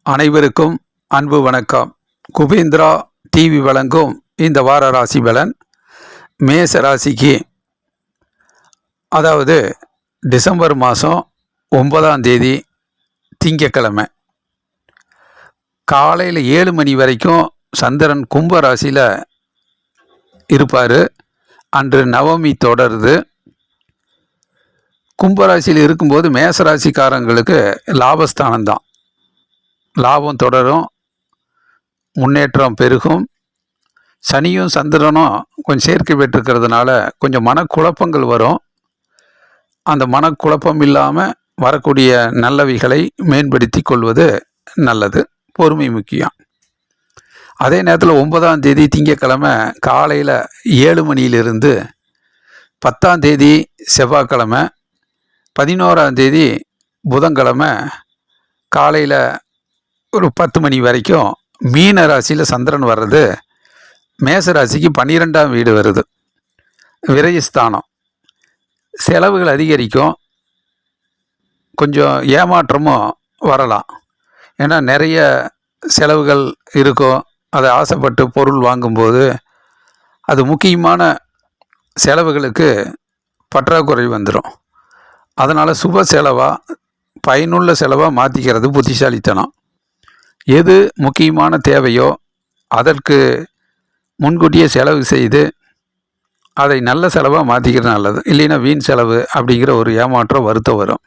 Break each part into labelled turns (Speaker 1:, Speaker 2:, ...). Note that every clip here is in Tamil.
Speaker 1: அனைவருக்கும் அன்பு வணக்கம். குபேந்திரா டிவி வழங்கும் இந்த வார ராசி பலன் மேச ராசிக்கு, அதாவது டிசம்பர் மாதம் 9ஆம் தேதி திங்கக்கிழமை காலையில் 7 மணி வரைக்கும் சந்திரன் கும்ப ராசியில் இருப்பார். அன்று நவமி தொடருது. கும்பராசியில் இருக்கும்போது மேசராசிக்காரங்களுக்கு லாபஸ்தானம்தான். லாபம் தொடரும், முன்னேற்றம் பெருகும். சனியும் சந்திரனும் கொஞ்சம் சேர்க்கை பெற்றிருக்கிறதுனால கொஞ்சம் மனக்குழப்பங்கள் வரும். அந்த மனக்குழப்பம் இல்லாமல் வரக்கூடிய நல்லவைகளை மேம்படுத்தி கொள்வது நல்லது. பொறுமை முக்கியம். அதே நேரத்தில் 9ஆம் தேதி திங்கக்கிழமை காலையில் 7 மணியிலிருந்து 10ஆம் தேதி செவ்வாய்க்கிழமை 11ஆம் தேதி புதன்கிழமை காலையில் ஒரு 10 மணி வரைக்கும் மீன ராசியில் சந்திரன் வர்றது மேச ராசிக்கு 12ஆம் வீடு வருது. விரயஸ்தானம். செலவுகள் அதிகரிக்கும், கொஞ்சம் ஏமாற்றமும் வரலாம். ஏன்னா நிறைய செலவுகள் இருக்கும். அதை ஆசைப்பட்டு பொருள் வாங்கும்போது அது முக்கியமான செலவுகளுக்கு பற்றாக்குறை வந்துடும். அதனால் சுப செலவாக, பயனுள்ள செலவாக மாற்றிக்கிறது புத்திசாலித்தனம். எது முக்கியமான தேவையோ அதற்கு முன்கூட்டியே செலவு செய்து அதை நல்ல செலவாக மாற்றிக்கிறது நல்லது. இல்லைன்னா வீண் செலவு அப்படிங்கிற ஒரு ஏமாற்றம் வருத்தம் வரும்.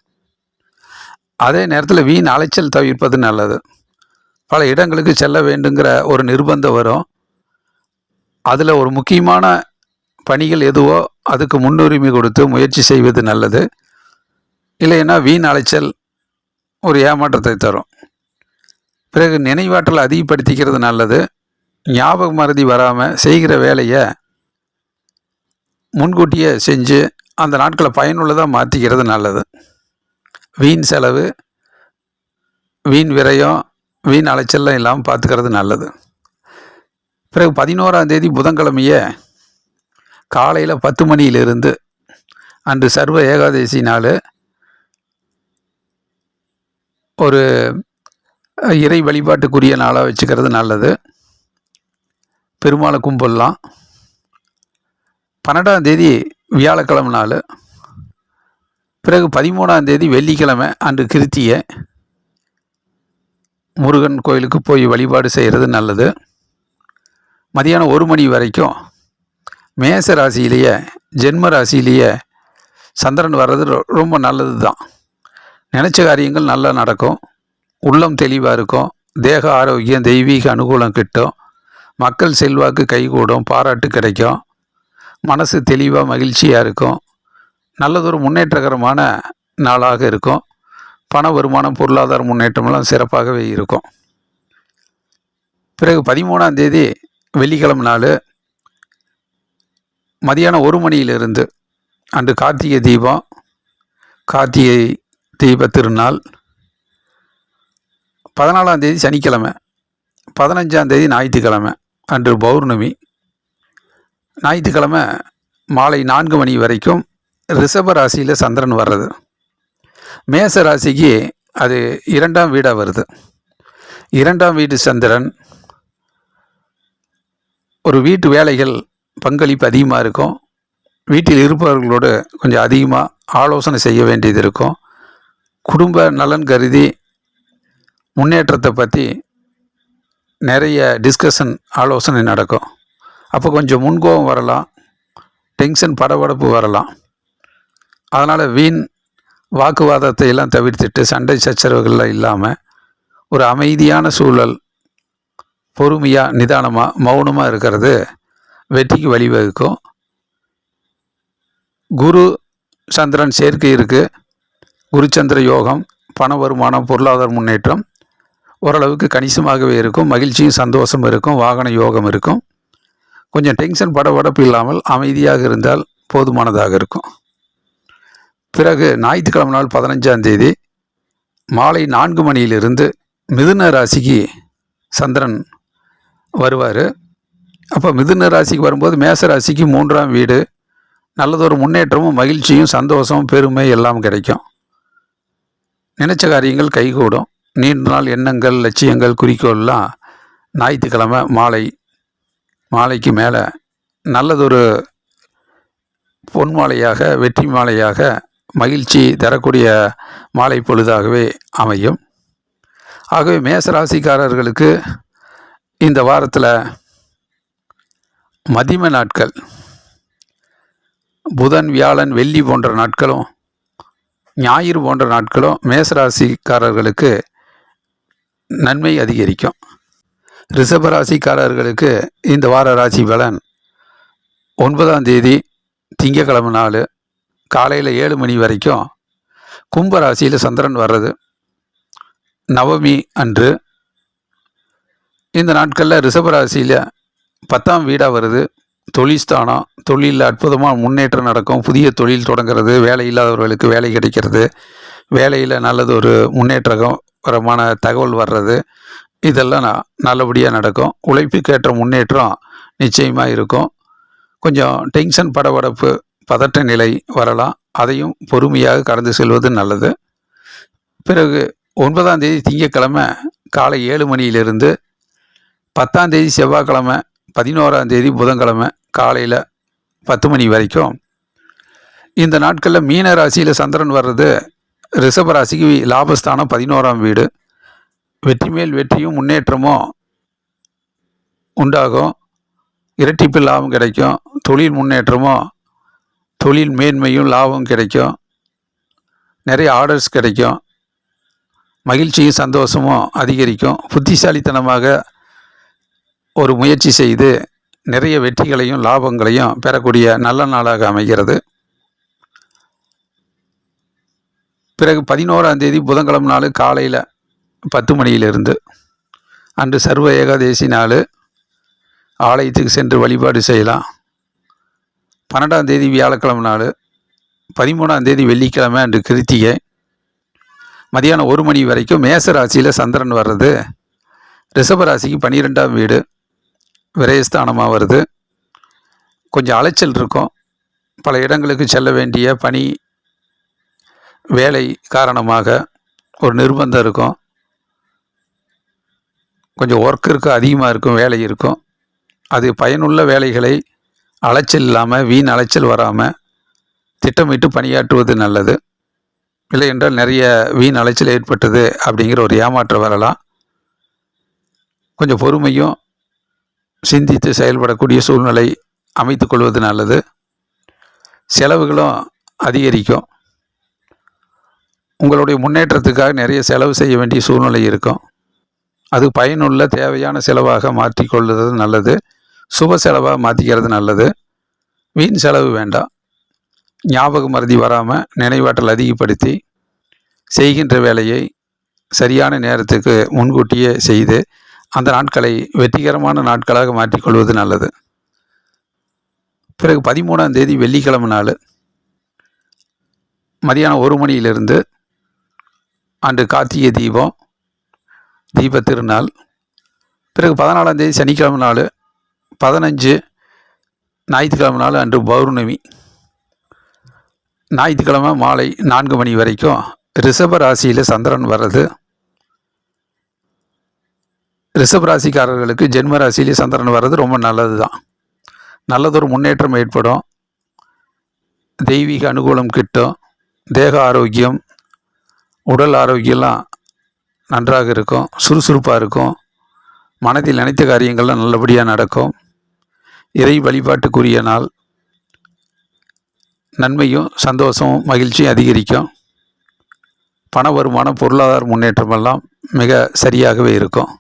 Speaker 1: அதே நேரத்தில் வீண் அலைச்சல் தவிர்ப்பது நல்லது. பல இடங்களுக்கு செல்ல வேண்டுங்கிற ஒரு நிர்பந்தம் வரும். அதில் ஒரு முக்கியமான பணிகள் எதுவோ அதுக்கு முன்னுரிமை கொடுத்து முயற்சி செய்வது நல்லது. இல்லைன்னா வீண் அலைச்சல் ஒரு ஏமாற்றத்தை தரும். பிறகு நினைவாற்றல் அதிகப்படுத்திக்கிறது நல்லது. ஞாபக மறதி வராமல் செய்கிற வேலையை முன்கூட்டியே செஞ்சு அந்த நாட்களை பயனுள்ளதாக மாற்றிக்கிறது நல்லது. வீண் செலவு, வீண் விரயம், வீண் அலைச்சல்லாம் இல்லாமல் பார்த்துக்கிறது நல்லது. பிறகு 11ஆம் தேதி புதன்கிழமையே காலையில் 10 மணியிலிருந்து, அன்று சர்வ ஏகாதசி நாள், ஒரு இறை வழிபாட்டுக்குரிய நாளாக வச்சுக்கிறது நல்லது. பெருமாளை கும்பிடலாம். 12ஆம் தேதி வியாழக்கிழமை நாள். பிறகு 13ஆம் தேதி வெள்ளிக்கிழமை அன்று கிருத்தியை, முருகன் கோயிலுக்கு போய் வழிபாடு செய்கிறது நல்லது. மதியானம் 1 மணி வரைக்கும் மேச ராசியிலேயே, ஜென்ம ராசியிலேயே சந்திரன் வர்றது ரொம்ப நல்லது தான். நினச்ச காரியங்கள் நல்லா நடக்கும். உள்ளம் தெளிவாக இருக்கும். தேக ஆரோக்கியம், தெய்வீக அனுகூலம் கிட்டும். மக்கள் செல்வாக்கு கைகூடும், பாராட்டு கிடைக்கும். மனசு தெளிவாக மகிழ்ச்சியாக இருக்கும். நல்லதொரு முன்னேற்றகரமான நாளாக இருக்கும். பண வருமானம், பொருளாதார முன்னேற்றமெல்லாம் சிறப்பாகவே இருக்கும். பிறகு 13ஆம் தேதி வெள்ளிக்கிழமை நாள் மதியானம் 1 மணியிலிருந்து, அன்று கார்த்திகை தீபம், கார்த்திகை தீப திருநாள். 14ஆம் தேதி சனிக்கிழமை, 15ஆம் தேதி ஞாயிற்றுக்கிழமை அன்று பௌர்ணமி. ஞாயிற்றுக்கிழமை மாலை 4 மணி வரைக்கும் ரிஷப ராசியில் சந்திரன் வர்றது. மேச ராசிக்கு அது 2ஆம் வீடாக வருது. 2ஆம் வீட்டு சந்திரன் ஒரு வீட்டு வேலைகள் பங்களிப்பு அதிகமாக இருக்கும். வீட்டில் இருப்பவர்களோடு கொஞ்சம் அதிகமாக ஆலோசனை செய்ய வேண்டியது இருக்கும். குடும்ப நலன் கருதி முன்னேற்றத்தை பற்றி நிறைய டிஸ்கஷன், ஆலோசனை நடக்கும். அப்போ கொஞ்சம் முன்கோபம் வரலாம், டென்ஷன், படபடப்பு வரலாம். அதனால் வீண் வாக்குவாதத்தை எல்லாம் தவிர்த்துட்டு, சண்டை சச்சரவுகள்லாம் இல்லாமல் ஒரு அமைதியான சூழல், பொறுமையாக, நிதானமாக, மௌனமாக இருக்கிறது வெற்றிக்கு வழிவகுக்கும். குரு சந்திரன் சேர்க்கை இருக்குது. குருச்சந்திர யோகம், பண வருமானம், பொருளாதார முன்னேற்றம் ஓரளவுக்கு கணிசமாகவே இருக்கும். மகிழ்ச்சியும் சந்தோஷம் இருக்கும். வாகன யோகம் இருக்கும். கொஞ்சம் டென்ஷன், படபடப்பு இல்லாமல் அமைதியாக இருந்தால் போதுமானதாக இருக்கும். பிறகு ஞாயிற்றுக்கிழமை நாள் 15ஆம் தேதி மாலை 4 மணியிலிருந்து மிதுன ராசிக்கு சந்திரன் வருவார். அப்போ மிதுன ராசிக்கு வரும்போது மேச ராசிக்கு 3ஆம் வீடு. நல்லதொரு முன்னேற்றமும் மகிழ்ச்சியும் சந்தோஷமும் பெருமை எல்லாம் கிடைக்கும். நினைச்ச காரியங்கள் கைகூடும். நீண்ட நாள் எண்ணங்கள், லட்சியங்கள், குறிக்கோள்லாம் ஞாயிற்றுக்கிழமை மாலைக்கு மேலே நல்லதொரு பொன் மாலையாக, வெற்றி மாலையாக, மகிழ்ச்சி தரக்கூடிய மாலை பொழுதாகவே அமையும். ஆகவே மேசராசிக்காரர்களுக்கு இந்த வாரத்தில் மதிம நாட்கள் புதன், வியாழன், வெள்ளி போன்ற நாட்களும், ஞாயிறு போன்ற நாட்களும் மேசராசிக்காரர்களுக்கு நன்மை அதிகரிக்கும். ரிஷபராசிக்காரர்களுக்கு இந்த வார ராசி பலன் 9ஆம் தேதி திங்கக்கிழமை நாள் காலையில் 7 மணி வரைக்கும் கும்பராசியில் சந்திரன் வர்றது நவமி அன்று. இந்த நாட்களில் ரிஷபராசியில் 10ஆம் வீடாக வருது, தொழில்ஸ்தானம். தொழிலில் அற்புதமாக முன்னேற்றம் நடக்கும். புதிய தொழில் தொடங்கிறது, வேலை இல்லாதவர்களுக்கு வேலை கிடைக்கிறது, வேலையில் நல்லது ஒரு முன்னேற்றகரமான தகவல் வர்றது, இதெல்லாம் நல்லபடியாக நடக்கும். உழைப்புக்கேற்ற முன்னேற்றம் நிச்சயமாக இருக்கும். கொஞ்சம் டென்ஷன், படபடப்பு, பதட்ட நிலை வரலாம். அதையும் பொறுமையாக கடந்து செல்வது நல்லது. பிறகு 9ஆம் தேதி திங்கக்கிழமை காலை 7 மணியிலிருந்து 10ஆம் தேதி செவ்வாய்க்கிழமை 11ஆம் தேதி புதன்கிழமை காலையில் 10 மணி வரைக்கும் இந்த நாட்களில் மீன ராசியில் சந்திரன் வர்றது ரிஷபராசிக்கு லாபஸ்தானம் 11ஆம் வீடு. வெற்றி மேல் வெற்றியும் முன்னேற்றமும் உண்டாகும். இரட்டிப்பு லாபம் கிடைக்கும். தொழில் முன்னேற்றமும், தொழில் மேன்மையும், லாபம் கிடைக்கும். நிறைய ஆர்டர்ஸ் கிடைக்கும். மகிழ்ச்சியும் சந்தோஷமும் அதிகரிக்கும். புத்திசாலித்தனமாக ஒரு முயற்சி செய்து நிறைய வெற்றிகளையும் லாபங்களையும் பெறக்கூடிய நல்ல நாளாக அமைகிறது. பிறகு 11ஆம் தேதி புதன்கிழமை நாள் காலையில் 10 மணியிலிருந்து அன்று சர்வ ஏகாதேசி நாள், ஆலயத்துக்கு சென்று வழிபாடு செய்யலாம். 12ஆம் தேதி வியாழக்கிழமை நாள், 13ஆம் தேதி வெள்ளிக்கிழமை அன்று கிருத்திகை. மதியானம் 1 மணி வரைக்கும் மேச ராசியில் சந்திரன் வர்றது ரிஷபராசிக்கு 12ஆம் வீடு, விரயஸ்தானமாக வருது. கொஞ்சம் அலைச்சல் இருக்கும். பல இடங்களுக்கு செல்ல வேண்டிய பணி, வேலை காரணமாக ஒரு நிர்பந்தம் இருக்கும். கொஞ்சம் ஒர்க் இருக்கும், அதிகமாக இருக்கும், வேலை இருக்கும். அது பயனுள்ள வேலைகளை அலைச்சல் இல்லாமல், வீண் அலைச்சல் வராமல் திட்டமிட்டு பணியாற்றுவது நல்லது. இல்லை என்றால் நிறைய வீண் அலைச்சல் ஏற்பட்டது அப்படிங்கிற ஒரு ஏமாற்றம் வரலாம். கொஞ்சம் பொறுமையும் சிந்தித்து செயல்படக்கூடிய சூழ்நிலை அமைத்து கொள்வது நல்லது. செலவுகளும் அதிகரிக்கும். உங்களுடைய முன்னேற்றத்துக்காக நிறைய செலவு செய்ய வேண்டிய சூழ்நிலை இருக்கும். அது பயனுள்ள தேவையான செலவாக மாற்றிக்கொள்வது நல்லது. சுப செலவாக மாற்றிக்கிறது நல்லது. வீண் செலவு வேண்டாம். ஞாபக மறதி வராமல் நினைவாற்றல் அதிகப்படுத்தி செய்கின்ற வேலையை சரியான நேரத்துக்கு முன்கூட்டியே செய்து அந்த நாட்களை வெற்றிகரமான நாட்களாக மாற்றிக்கொள்வது நல்லது. பிறகு 13ஆம் தேதி வெள்ளிக்கிழமை நாள் மதியானம் 1 மணியிலிருந்து அன்று கார்த்திகை தீப திருநாள். பிறகு 14ஆம் தேதி சனிக்கிழமை நாள், 15 ஞாயிற்றுக்கிழமை நாள் அன்று பௌர்ணமி. ஞாயிற்றுக்கிழமை மாலை 4 மணி வரைக்கும் ரிஷப ராசியில் சந்திரன் வர்றது ரிஷபராசிக்காரர்களுக்கு ஜென்ம ராசியிலே சந்திரன் வர்றது ரொம்ப நல்லது தான். நல்லதொரு முன்னேற்றம் ஏற்படும். தெய்வீக அனுகூலம் கிட்டும். தேக ஆரோக்கியம், உடல் ஆரோக்கியம்லாம் நன்றாக இருக்கும். சுறுசுறுப்பாக இருக்கும். மனதில் நினைத்த காரியங்கள்லாம் நல்லபடியாக நடக்கும். இறை வழிபாட்டுக்குரிய நாள். நன்மையும் சந்தோஷமும் மகிழ்ச்சியும் அதிகரிக்கும். பண வருமானம், பொருளாதார முன்னேற்றமெல்லாம் மிக சரியாகவே இருக்கும்.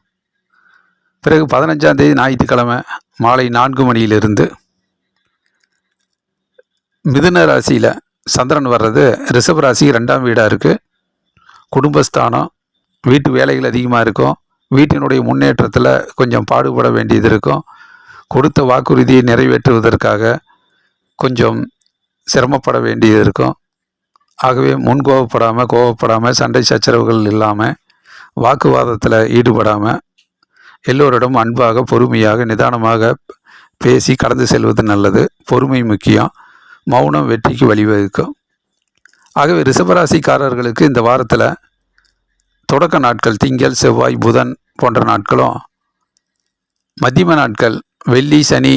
Speaker 1: பிறகு 15ஆம் தேதி ஞாயிற்றுக்கிழமை மாலை 4 மணியிலிருந்து மிதுன ராசியில் சந்திரன் வர்றது ரிஷபராசி 2ஆம் வீடாக இருக்குது. குடும்பஸ்தானம். வீட்டு வேலைகள் அதிகமாக இருக்கும். வீட்டினுடைய முன்னேற்றத்தில் கொஞ்சம் பாடுபட வேண்டியது இருக்கும். கொடுத்த வாக்குறுதியை நிறைவேற்றுவதற்காக கொஞ்சம் சிரமப்பட வேண்டியது இருக்கும். ஆகவே கோவப்படாமல் சண்டை சச்சரவுகள் இல்லாமல், வாக்குவாதத்தில் ஈடுபடாமல், எல்லோரிடம் அன்பாக, பொறுமையாக, நிதானமாக பேசி கடந்து செல்வது நல்லது. பொறுமை முக்கியம். மௌனம் வெற்றிக்கு வழிவகுக்கும். ஆகவே ரிஷபராசிக்காரர்களுக்கு இந்த வாரத்தில் தொடக்க நாட்கள் திங்கள், செவ்வாய், புதன் போன்ற நாட்களும், மத்தியம நாட்கள் வெள்ளி, சனி,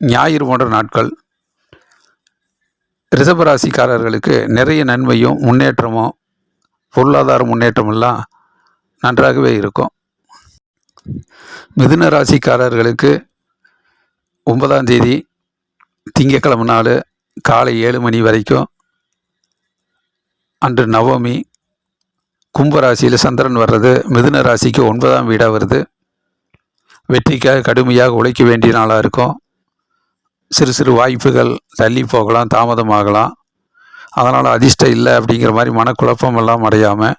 Speaker 1: ஞாயிறு போன்ற நாட்கள் ரிஷபராசிக்காரர்களுக்கு நிறைய நன்மையும் முன்னேற்றமும் பொருளாதார முன்னேற்றமெல்லாம் நன்றாகவே இருக்கும். மிதுன ராசிக்காரர்களுக்கு 9ஆம் தேதி திங்கட்கிழமை நாள் காலை 7 மணி வரைக்கும் அன்று நவமி. கும்பராசியில் சந்திரன் வர்றது மிதுன ராசிக்கு 9ஆம் வீடாக வருது. வெற்றிக்காக கடுமையாக உழைக்க வேண்டிய நாளாக இருக்கும். சிறு சிறு வாய்ப்புகள் தள்ளி போகலாம், தாமதமாகலாம். அதனால் அதிர்ஷ்டம் இல்லை அப்படிங்கிற மாதிரி மனக்குழப்பமெல்லாம் அடையாமல்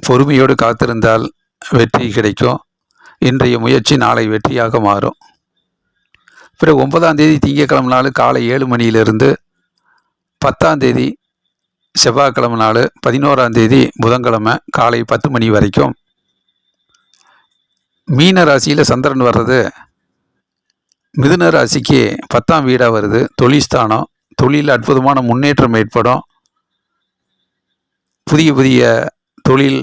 Speaker 1: பொறுமையோடு காத்திருந்தால் வெற்றி கிடைக்கும். இன்றைய முயற்சி நாளை வெற்றியாக மாறும். பிறகு 9ஆம் தேதி திங்கட்கிழமை நாள் காலை 7 மணியிலிருந்து 10ஆம் தேதி செவ்வாய்க்கிழமை நாள் 11ஆம் தேதி புதன்கிழமை காலை 10 மணி வரைக்கும் மீன ராசியில் சந்திரன் வர்றது மிதுன ராசிக்கு 10ஆம் வீடாக வருது. தொழில்ஸ்தானம். தொழிலில் அற்புதமான முன்னேற்றம் ஏற்படும். புதிய புதிய தொழில்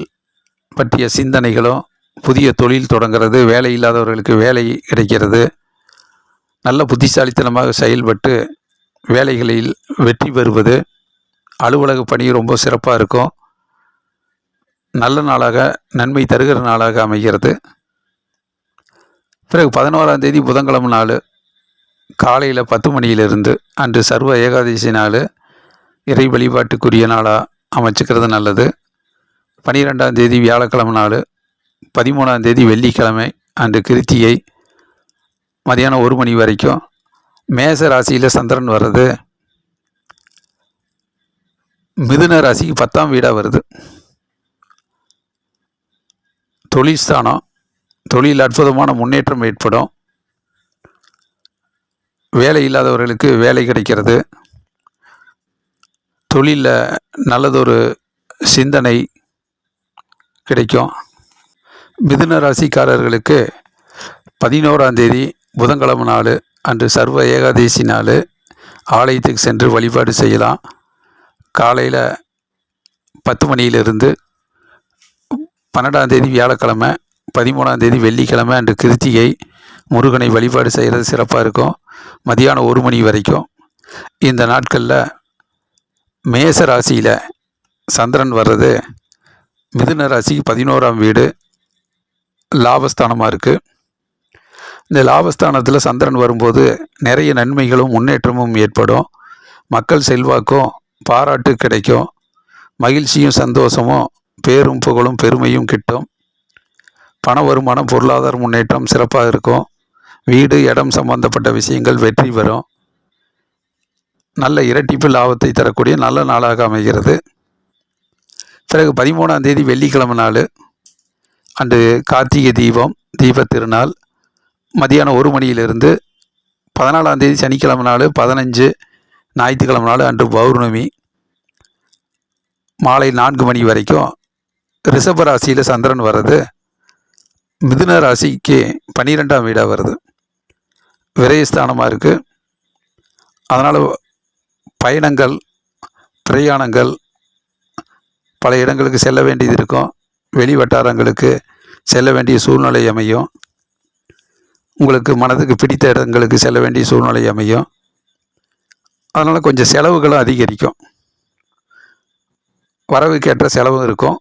Speaker 1: பற்றிய சிந்தனைகளும், புதிய தொழில் தொடங்கிறது, வேலை இல்லாதவர்களுக்கு வேலை கிடைக்கிறது, நல்ல புத்திசாலித்தனமாக செயல்பட்டு வேலைகளில் வெற்றி பெறுவது, அலுவலக பணி ரொம்ப சிறப்பாக இருக்கும். நல்ல நாளாக, நன்மை தருகிற நாளாக அமைகிறது. பிறகு 11ஆம் தேதி புதன்கிழமை நாள் காலையில் 10 மணியிலிருந்து அன்று சர்வ ஏகாதசி நாள், இறை வழிபாட்டுக்குரிய நாளாக அமைச்சுக்கிறது நல்லது. 12ஆம் தேதி வியாழக்கிழமை நாள், 13ஆம் தேதி வெள்ளிக்கிழமை அன்று கிருத்திகை மதியானம் 1 மணி வரைக்கும் மேச ராசியில் சந்திரன் வர்றது மிதுன ராசிக்கு 10ஆம் வீடாக வருது. தொழில்ஸ்தானம். தொழில் அற்புதமான முன்னேற்றம் ஏற்படும். வேலை இல்லாதவர்களுக்கு வேலை கிடைக்கிறது. தொழிலில் நல்லதொரு சிந்தனை கிடைக்கும். மிதுன ராசிக்காரர்களுக்கு 11ஆம் தேதி புதன்கிழமை நாள் அன்று சர்வ ஏகாதசி நாள், ஆலயத்துக்கு சென்று வழிபாடு செய்யலாம். காலையில் 10 மணியிலிருந்து 12ஆம் தேதி வியாழக்கிழமை 13ஆம் தேதி வெள்ளிக்கிழமை அன்று கிருத்திகை முருகனை வழிபாடு செய்கிறது சிறப்பாக இருக்கும். மதியானம் 1 மணி வரைக்கும். இந்த நாட்களில் மேச ராசியில் சந்திரன் வர்றது மிதுன ராசிக்கு 11ஆம் வீடு லாபஸ்தானமாக இருக்குது. இந்த லாபஸ்தானத்தில் சந்திரன் வரும்போது நிறைய நன்மைகளும் முன்னேற்றமும் ஏற்படும். மக்கள் செல்வாக்கும் பாராட்டு கிடைக்கும். மகிழ்ச்சியும் சந்தோஷமும் பேரும் புகழும் பெருமையும் கிட்டும். பண வருமானம், பொருளாதார முன்னேற்றம் சிறப்பாக இருக்கும். வீடு, இடம் சம்பந்தப்பட்ட விஷயங்கள் வெற்றி பெறும். நல்ல இரட்டிப்பு லாபத்தை தரக்கூடிய நல்ல நாளாக அமைகிறது. பிறகு 13ஆம் தேதி வெள்ளிக்கிழமை நாள் அன்று கார்த்திகை தீப திருநாள். மதியானம் 1 மணியிலிருந்து 14ஆம் தேதி சனிக்கிழமை நாள் 15 ஞாயிற்றுக்கிழமை நாள் அன்று பௌர்ணமி மாலை 4 மணி வரைக்கும் ரிஷப ராசியில் சந்திரன் வர்றது மிதுன ராசிக்கு 12ஆம் வீடாக வருது. விரயஸ்தானமாக இருக்குது. அதனால் பயணங்கள், பிரயாணங்கள், பல இடங்களுக்கு செல்ல வேண்டியது இருக்கும். வெளி வட்டாரங்களுக்கு செல்ல வேண்டிய சூழ்நிலை அமையும். உங்களுக்கு மனதுக்கு பிடித்த இடங்களுக்கு செல்ல வேண்டிய சூழ்நிலை அமையும். அதனால் கொஞ்சம் செலவுகளும் அதிகரிக்கும். வரவுக்கேற்ற செலவும் இருக்கும்.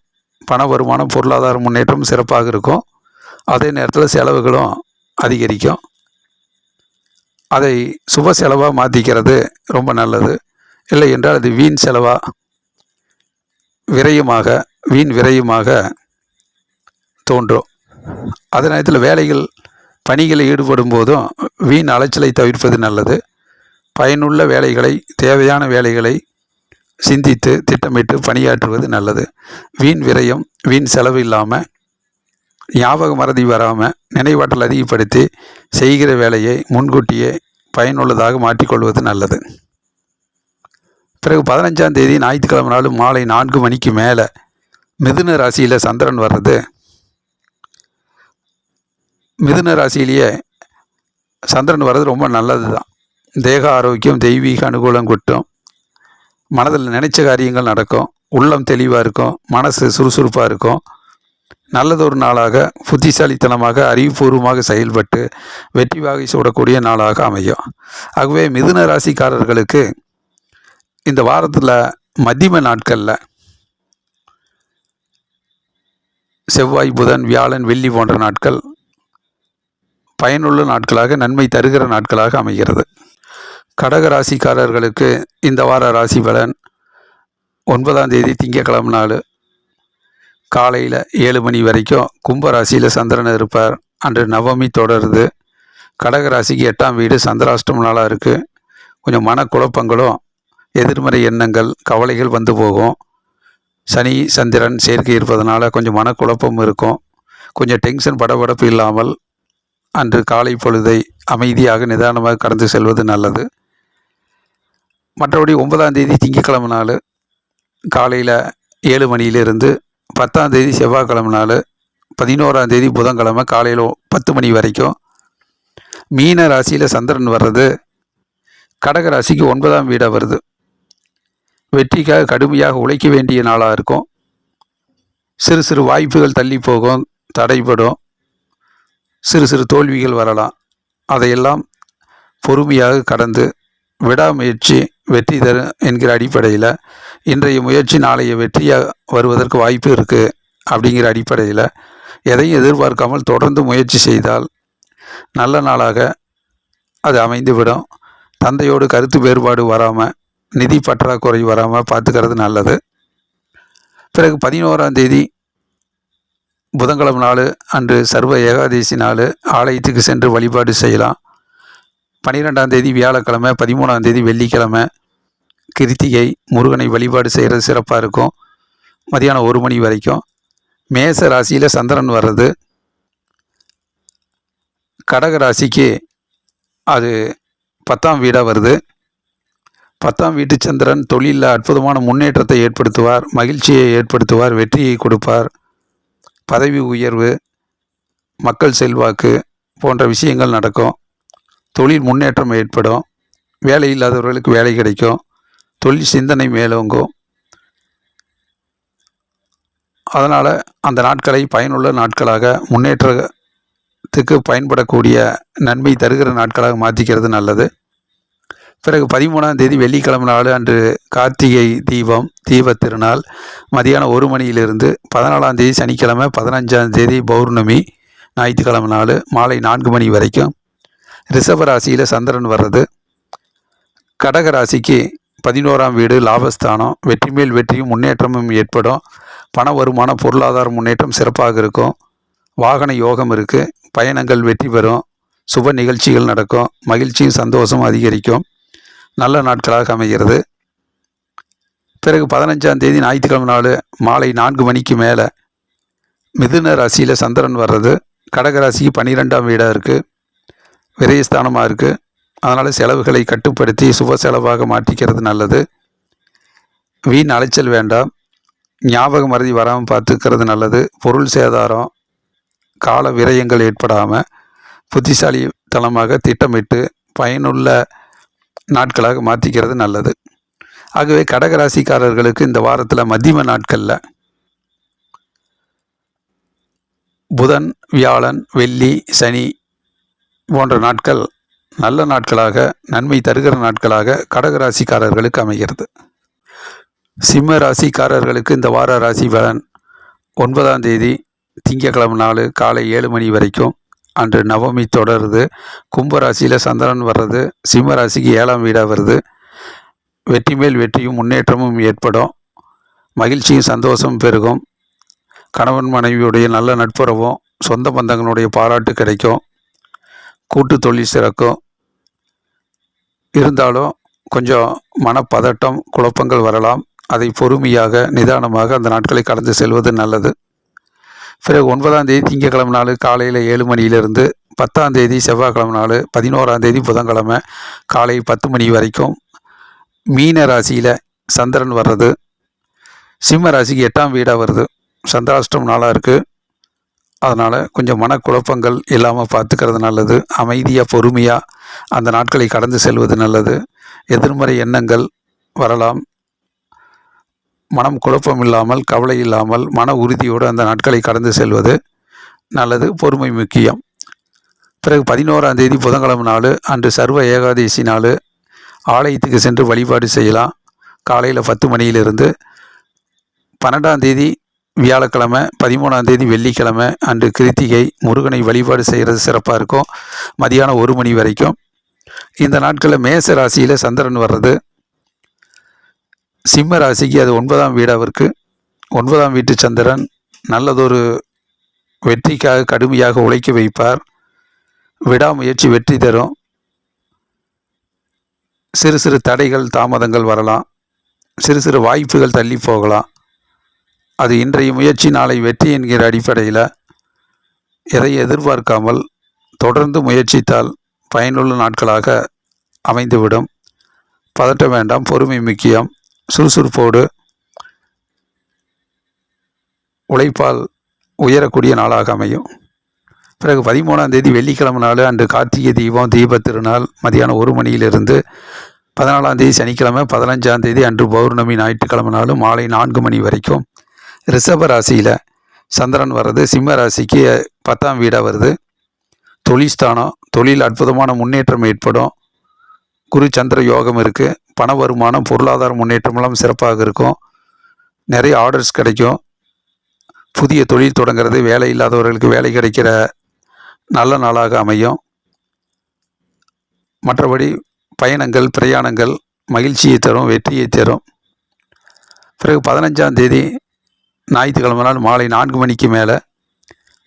Speaker 1: பண வருமானம், பொருளாதார முன்னேற்றம் சிறப்பாக இருக்கும். அதே நேரத்தில் செலவுகளும் அதிகரிக்கும். அதை சுப செலவாக மாற்றிக்கிறது ரொம்ப நல்லது. இல்லை என்றால் அது வீண் செலவாக, வீண் விரயமாக தோன்றும். அதே நேரத்தில் வேலைகள், பணிகளில் ஈடுபடும் போதும் வீண் அலைச்சலை தவிர்ப்பது நல்லது. பயனுள்ள வேலைகளை, தேவையான வேலைகளை சிந்தித்து திட்டமிட்டு பணியாற்றுவது நல்லது. வீண் விரயம், வீண் செலவு இல்லாமல், ஞாபக மறதி வராமல், நினைவாற்றல் அதிகப்படுத்தி செய்கிற வேலையை முன்கூட்டியே பயனுள்ளதாக மாற்றிக்கொள்வது நல்லது. பிறகு 15ஆம் தேதி ஞாயிற்றுக்கிழமை நாள் மாலை 4 மணிக்கு மேலே மிதுன ராசியில் சந்திரன் வர்றது மிதுன ராசியிலேயே சந்திரன் வர்றது ரொம்ப நல்லது தான். தேக ஆரோக்கியம், தெய்வீக அனுகூலம் கிட்டும். மனதில் நினைச்ச காரியங்கள் நடக்கும், உள்ளம் தெளிவாக இருக்கும், மனசு சுறுசுறுப்பாக இருக்கும். நல்லதொரு நாளாக புத்திசாலித்தனமாக அறிவுபூர்வமாக செயல்பட்டு வெற்றி வாகை சூடக்கூடிய நாளாக அமையும். ஆகவே மிதுன ராசிக்காரர்களுக்கு இந்த வாரத்தில் மத்தியம நாட்களில் செவ்வாய், புதன், வியாழன், வெள்ளி போன்ற நாட்கள் பயனுள்ள நாட்களாக, நன்மை தருகிற நாட்களாக அமைகிறது. கடக ராசிக்காரர்களுக்கு இந்த வார ராசி பலன் 9ஆம் தேதி திங்கட்கிழமை நாள் காலையில் 7 மணி வரைக்கும் கும்ப ராசியில் சந்திரன் இருப்பார். அன்று நவமி தொடருது. கடக ராசிக்கு 8ஆம் வீடு சந்திராஷ்டம நாளாக இருக்குது. கொஞ்சம் மனக்குழப்பங்களும் எதிர்மறை எண்ணங்கள், கவலைகள் வந்து போகும். சனி சந்திரன் சேர்க்கை இருப்பதனால கொஞ்சம் மனக்குழப்பம் இருக்கும். கொஞ்சம் டென்ஷன், படபடப்பு இல்லாமல் அன்று காலை பொழுதை அமைதியாக நிதானமாக கடந்து செல்வது நல்லது. மற்றபடி 9ஆம் தேதி திங்கட்கிழமை நாள் காலையில் 7 மணியிலிருந்து 10ஆம் தேதி செவ்வாய்க்கிழமை நாள் 11ஆம் தேதி புதன்கிழமை காலையில் 10 மணி வரைக்கும் மீன ராசியில் சந்திரன் வர்றது கடக ராசிக்கு 9ஆம் வீடாக வருது. வெற்றிக்காக கடுமையாக உழைக்க வேண்டிய நாளாக இருக்கும். சிறு சிறு வாய்ப்புகள் தள்ளி போகும், தடைபடும், சிறு சிறு தோல்விகள் வரலாம். அதையெல்லாம் பொறுமையாக கடந்து விடாமுயற்சி வெற்றி தரும் என்கிற அடிப்படையில் இன்றைய முயற்சி நாளைய வெற்றியாக வருவதற்கு வாய்ப்பு இருக்குது. அப்படிங்கிற அடிப்படையில் எதையும் எதிர்பார்க்காமல் தொடர்ந்து முயற்சி செய்தால் நல்ல நாளாக அது அமைந்துவிடும். தந்தையோடு கருத்து வேறுபாடு வராமல், நிதி பற்றாக்குறை வராமல் பார்த்துக்கிறது நல்லது. பிறகு 11ஆம் தேதி புதன்கிழமை நாள் அன்று சர்வ ஏகாதேசி நாள், ஆலயத்துக்கு சென்று வழிபாடு செய்யலாம். 12ஆம் தேதி வியாழக்கிழமை, 13ஆம் தேதி வெள்ளிக்கிழமை கிருத்திகை, முருகனை வழிபாடு செய்கிறது சிறப்பாக இருக்கும். மதியானம் 1 மணி வரைக்கும் மேச ராசியில் சந்திரன் வர்றது கடக ராசிக்கு அது 10ஆம் வீடாக வருது. 10ஆம் வீட்டு சந்திரன் தொழிலில் அற்புதமான முன்னேற்றத்தை ஏற்படுத்துவார், மகிழ்ச்சியை ஏற்படுத்துவார், வெற்றியை கொடுப்பார். பதவி உயர்வு, மக்கள் செல்வாக்கு போன்ற விஷயங்கள் நடக்கும். தொழில் முன்னேற்றம் ஏற்படும். வேலை இல்லாதவர்களுக்கு வேலை கிடைக்கும். தொழில் சிந்தனை மேலோங்கும். அதனால் அந்த நாட்களை பயனுள்ள நாட்களாக, முன்னேற்றத்துக்கு பயன்படக்கூடிய நன்மை தருகிற நாட்களாக மாற்றிக்கிறது நல்லது. பிறகு 13ஆம் தேதி வெள்ளிக்கிழமை நாள் அன்று கார்த்திகை தீப திருநாள் மதியானம் 1 மணியிலிருந்து 14ஆம் தேதி சனிக்கிழமை, 15ஆம் தேதி பௌர்ணமி ஞாயிற்றுக்கிழமை நாள் மாலை 4 மணி வரைக்கும் ரிஷப ராசியில் சந்திரன் வர்றது கடக ராசிக்கு 11ஆம் வீடு லாபஸ்தானம். வெற்றி மேல் வெற்றியும் முன்னேற்றமும் ஏற்படும். பண வருமானம், பொருளாதார முன்னேற்றம் சிறப்பாக இருக்கும். வாகன யோகம் இருக்குது. பயணங்கள் வெற்றி பெறும். சுப நிகழ்ச்சிகள் நடக்கும். மகிழ்ச்சியும் சந்தோஷமும் அதிகரிக்கும். நல்ல நாட்களாக அமைகிறது. பிறகு 15ஆம் தேதி ஞாயிற்றுக்கிழமை நாள் மாலை 4 மணிக்கு மேலே மிதுன ராசியில் சந்திரன் வர்றது கடக ராசிக்கு 12ஆம் வீடாக இருக்குது. விரயஸ்தானமாக இருக்குது. அதனால் செலவுகளை கட்டுப்படுத்தி சுப செலவாக மாற்றிக்கிறது நல்லது. வீண் அலைச்சல் வேண்டாம். ஞாபக மறதி வராமல் பார்த்துக்கிறது நல்லது. பொருள் சேதாரம், கால விரயங்கள் ஏற்படாமல் புத்திசாலித்தனமாக திட்டமிட்டு பயனுள்ள நாட்களாக மாற்றிக்கிறது நல்லது. ஆகவே கடகராசிக்காரர்களுக்கு இந்த வாரத்தில் மத்தியம நாட்களில் புதன், வியாழன், வெள்ளி, சனி போன்ற நாட்கள் நல்ல நாட்களாக, நன்மை தருகிற நாட்களாக கடகராசிக்காரர்களுக்கு அமைகிறது. சிம்ம ராசிக்காரர்களுக்கு இந்த வார ராசி பலன் 9ஆம் தேதி திங்கட்கிழமை நாள் காலை 7 மணி வரைக்கும் அன்று நவமி தொடருது. கும்பராசியில் சந்திரன் வர்றது சிம்ம ராசிக்கு 7ஆம் வீடாக வருது. வெற்றி மேல் வெற்றியும் முன்னேற்றமும் ஏற்படும். மகிழ்ச்சியும் சந்தோஷமும் பெருகும். கணவன் மனைவியுடைய நல்ல நட்புறவும், சொந்த பந்தங்களுடைய பாராட்டு கிடைக்கும். கூட்டு தொழில் சிறக்கும். இருந்தாலும் கொஞ்சம் மனப்பதட்டம், குழப்பங்கள் வரலாம். அதை பொறுமையாக, நிதானமாக அந்த நாட்களை கடந்து செல்வது நல்லது. பிறகு 9ஆம் தேதி திங்கட்கிழமை நாள் காலையில் 7 மணியிலிருந்து 10ஆம் தேதி செவ்வாய்க்கிழமை நாள் 11ஆம் தேதி புதன்கிழமை காலை 10 மணி வரைக்கும் மீன ராசியில் சந்திரன் வர்றது சிம்ம ராசிக்கு 8ஆம் வீடாக வருது. சந்திராஷ்டமம் நாளாக இருக்குது. அதனால் கொஞ்சம் மனக்குழப்பங்கள் இல்லாமல் பார்த்துக்கிறது நல்லது. அமைதியாக, பொறுமையாக அந்த நாட்களை கடந்து செல்வது நல்லது. எதிர்மறை எண்ணங்கள் வரலாம். மனம் குழப்பம் இல்லாமல், கவலை இல்லாமல், மன உறுதியோடு அந்த நாட்களை கடந்து செல்வது நல்லது. பொறுமை முக்கியம். பிறகு 11ஆம் தேதி புதன்கிழமை நாள், அன்று சர்வ ஏகாதசி நாள். ஆலயத்துக்கு சென்று வழிபாடு செய்யலாம். காலையில் 10 மணியிலிருந்து. 12ஆம் தேதி வியாழக்கிழமை, 13ஆம் தேதி வெள்ளிக்கிழமை அன்று கிருத்திகை. முருகனை வழிபாடு செய்கிறது சிறப்பாக இருக்கும். மதியானம் 1 மணி வரைக்கும். இந்த நாட்களில் மேச ராசியில் சந்திரன் வர்றது, சிம்ம ராசிக்கு அது 9ஆம் வீடாவிற்கு. 9ஆம் வீட்டு சந்திரன் நல்லதொரு வெற்றிக்காக கடுமையாக உழைக்க வைப்பார். விடாமுயற்சி வெற்றி தரும். சிறு சிறு தடைகள் தாமதங்கள் வரலாம். சிறு சிறு வாய்ப்புகள் தள்ளி போகலாம். அது இன்றைய முயற்சி நாளை வெற்றி என்கிற அடிப்படையில் எதை எதிர்பார்க்காமல் தொடர்ந்து முயற்சித்தால் பயனுள்ள நாட்களாக அமைந்துவிடும். பதட்ட வேண்டாம், பொறுமை முக்கியம். சுறுசுறுப்போடு உழைப்பால் உயரக்கூடிய நாளாக அமையும். பிறகு 13ஆம் தேதி வெள்ளிக்கிழமை நாள், அன்று கார்த்திகை தீபம், தீப திருநாள். மதியானம் 1 மணியிலிருந்து. 14ஆம் தேதி சனிக்கிழமை, 15ஆம் தேதி அன்று பௌர்ணமி ஞாயிற்றுக்கிழமை நாள் மாலை 4 மணி வரைக்கும். ரிஷப ராசியில் சந்திரன் வர்றது, சிம்ம ராசிக்கு 10ஆம் வீடாக வருது. தொழில்ஸ்தானம், தொழில் அற்புதமான முன்னேற்றம் ஏற்படும். குரு சந்திர யோகம் இருக்குது. பண வருமானம், பொருளாதார முன்னேற்றமெல்லாம் சிறப்பாக இருக்கும். நிறைய ஆர்டர்ஸ் கிடைக்கும். புதிய தொழில் தொடங்கிறது, வேலை இல்லாதவர்களுக்கு வேலை கிடைக்கிற நல்ல நாளாக அமையும். மற்றபடி பயணங்கள், பிரயாணங்கள் மகிழ்ச்சியை தரும், வெற்றியை தரும். பிறகு 15ஆம் தேதி ஞாயிற்றுக்கிழமை நாள் மாலை 4 மணிக்கு மேலே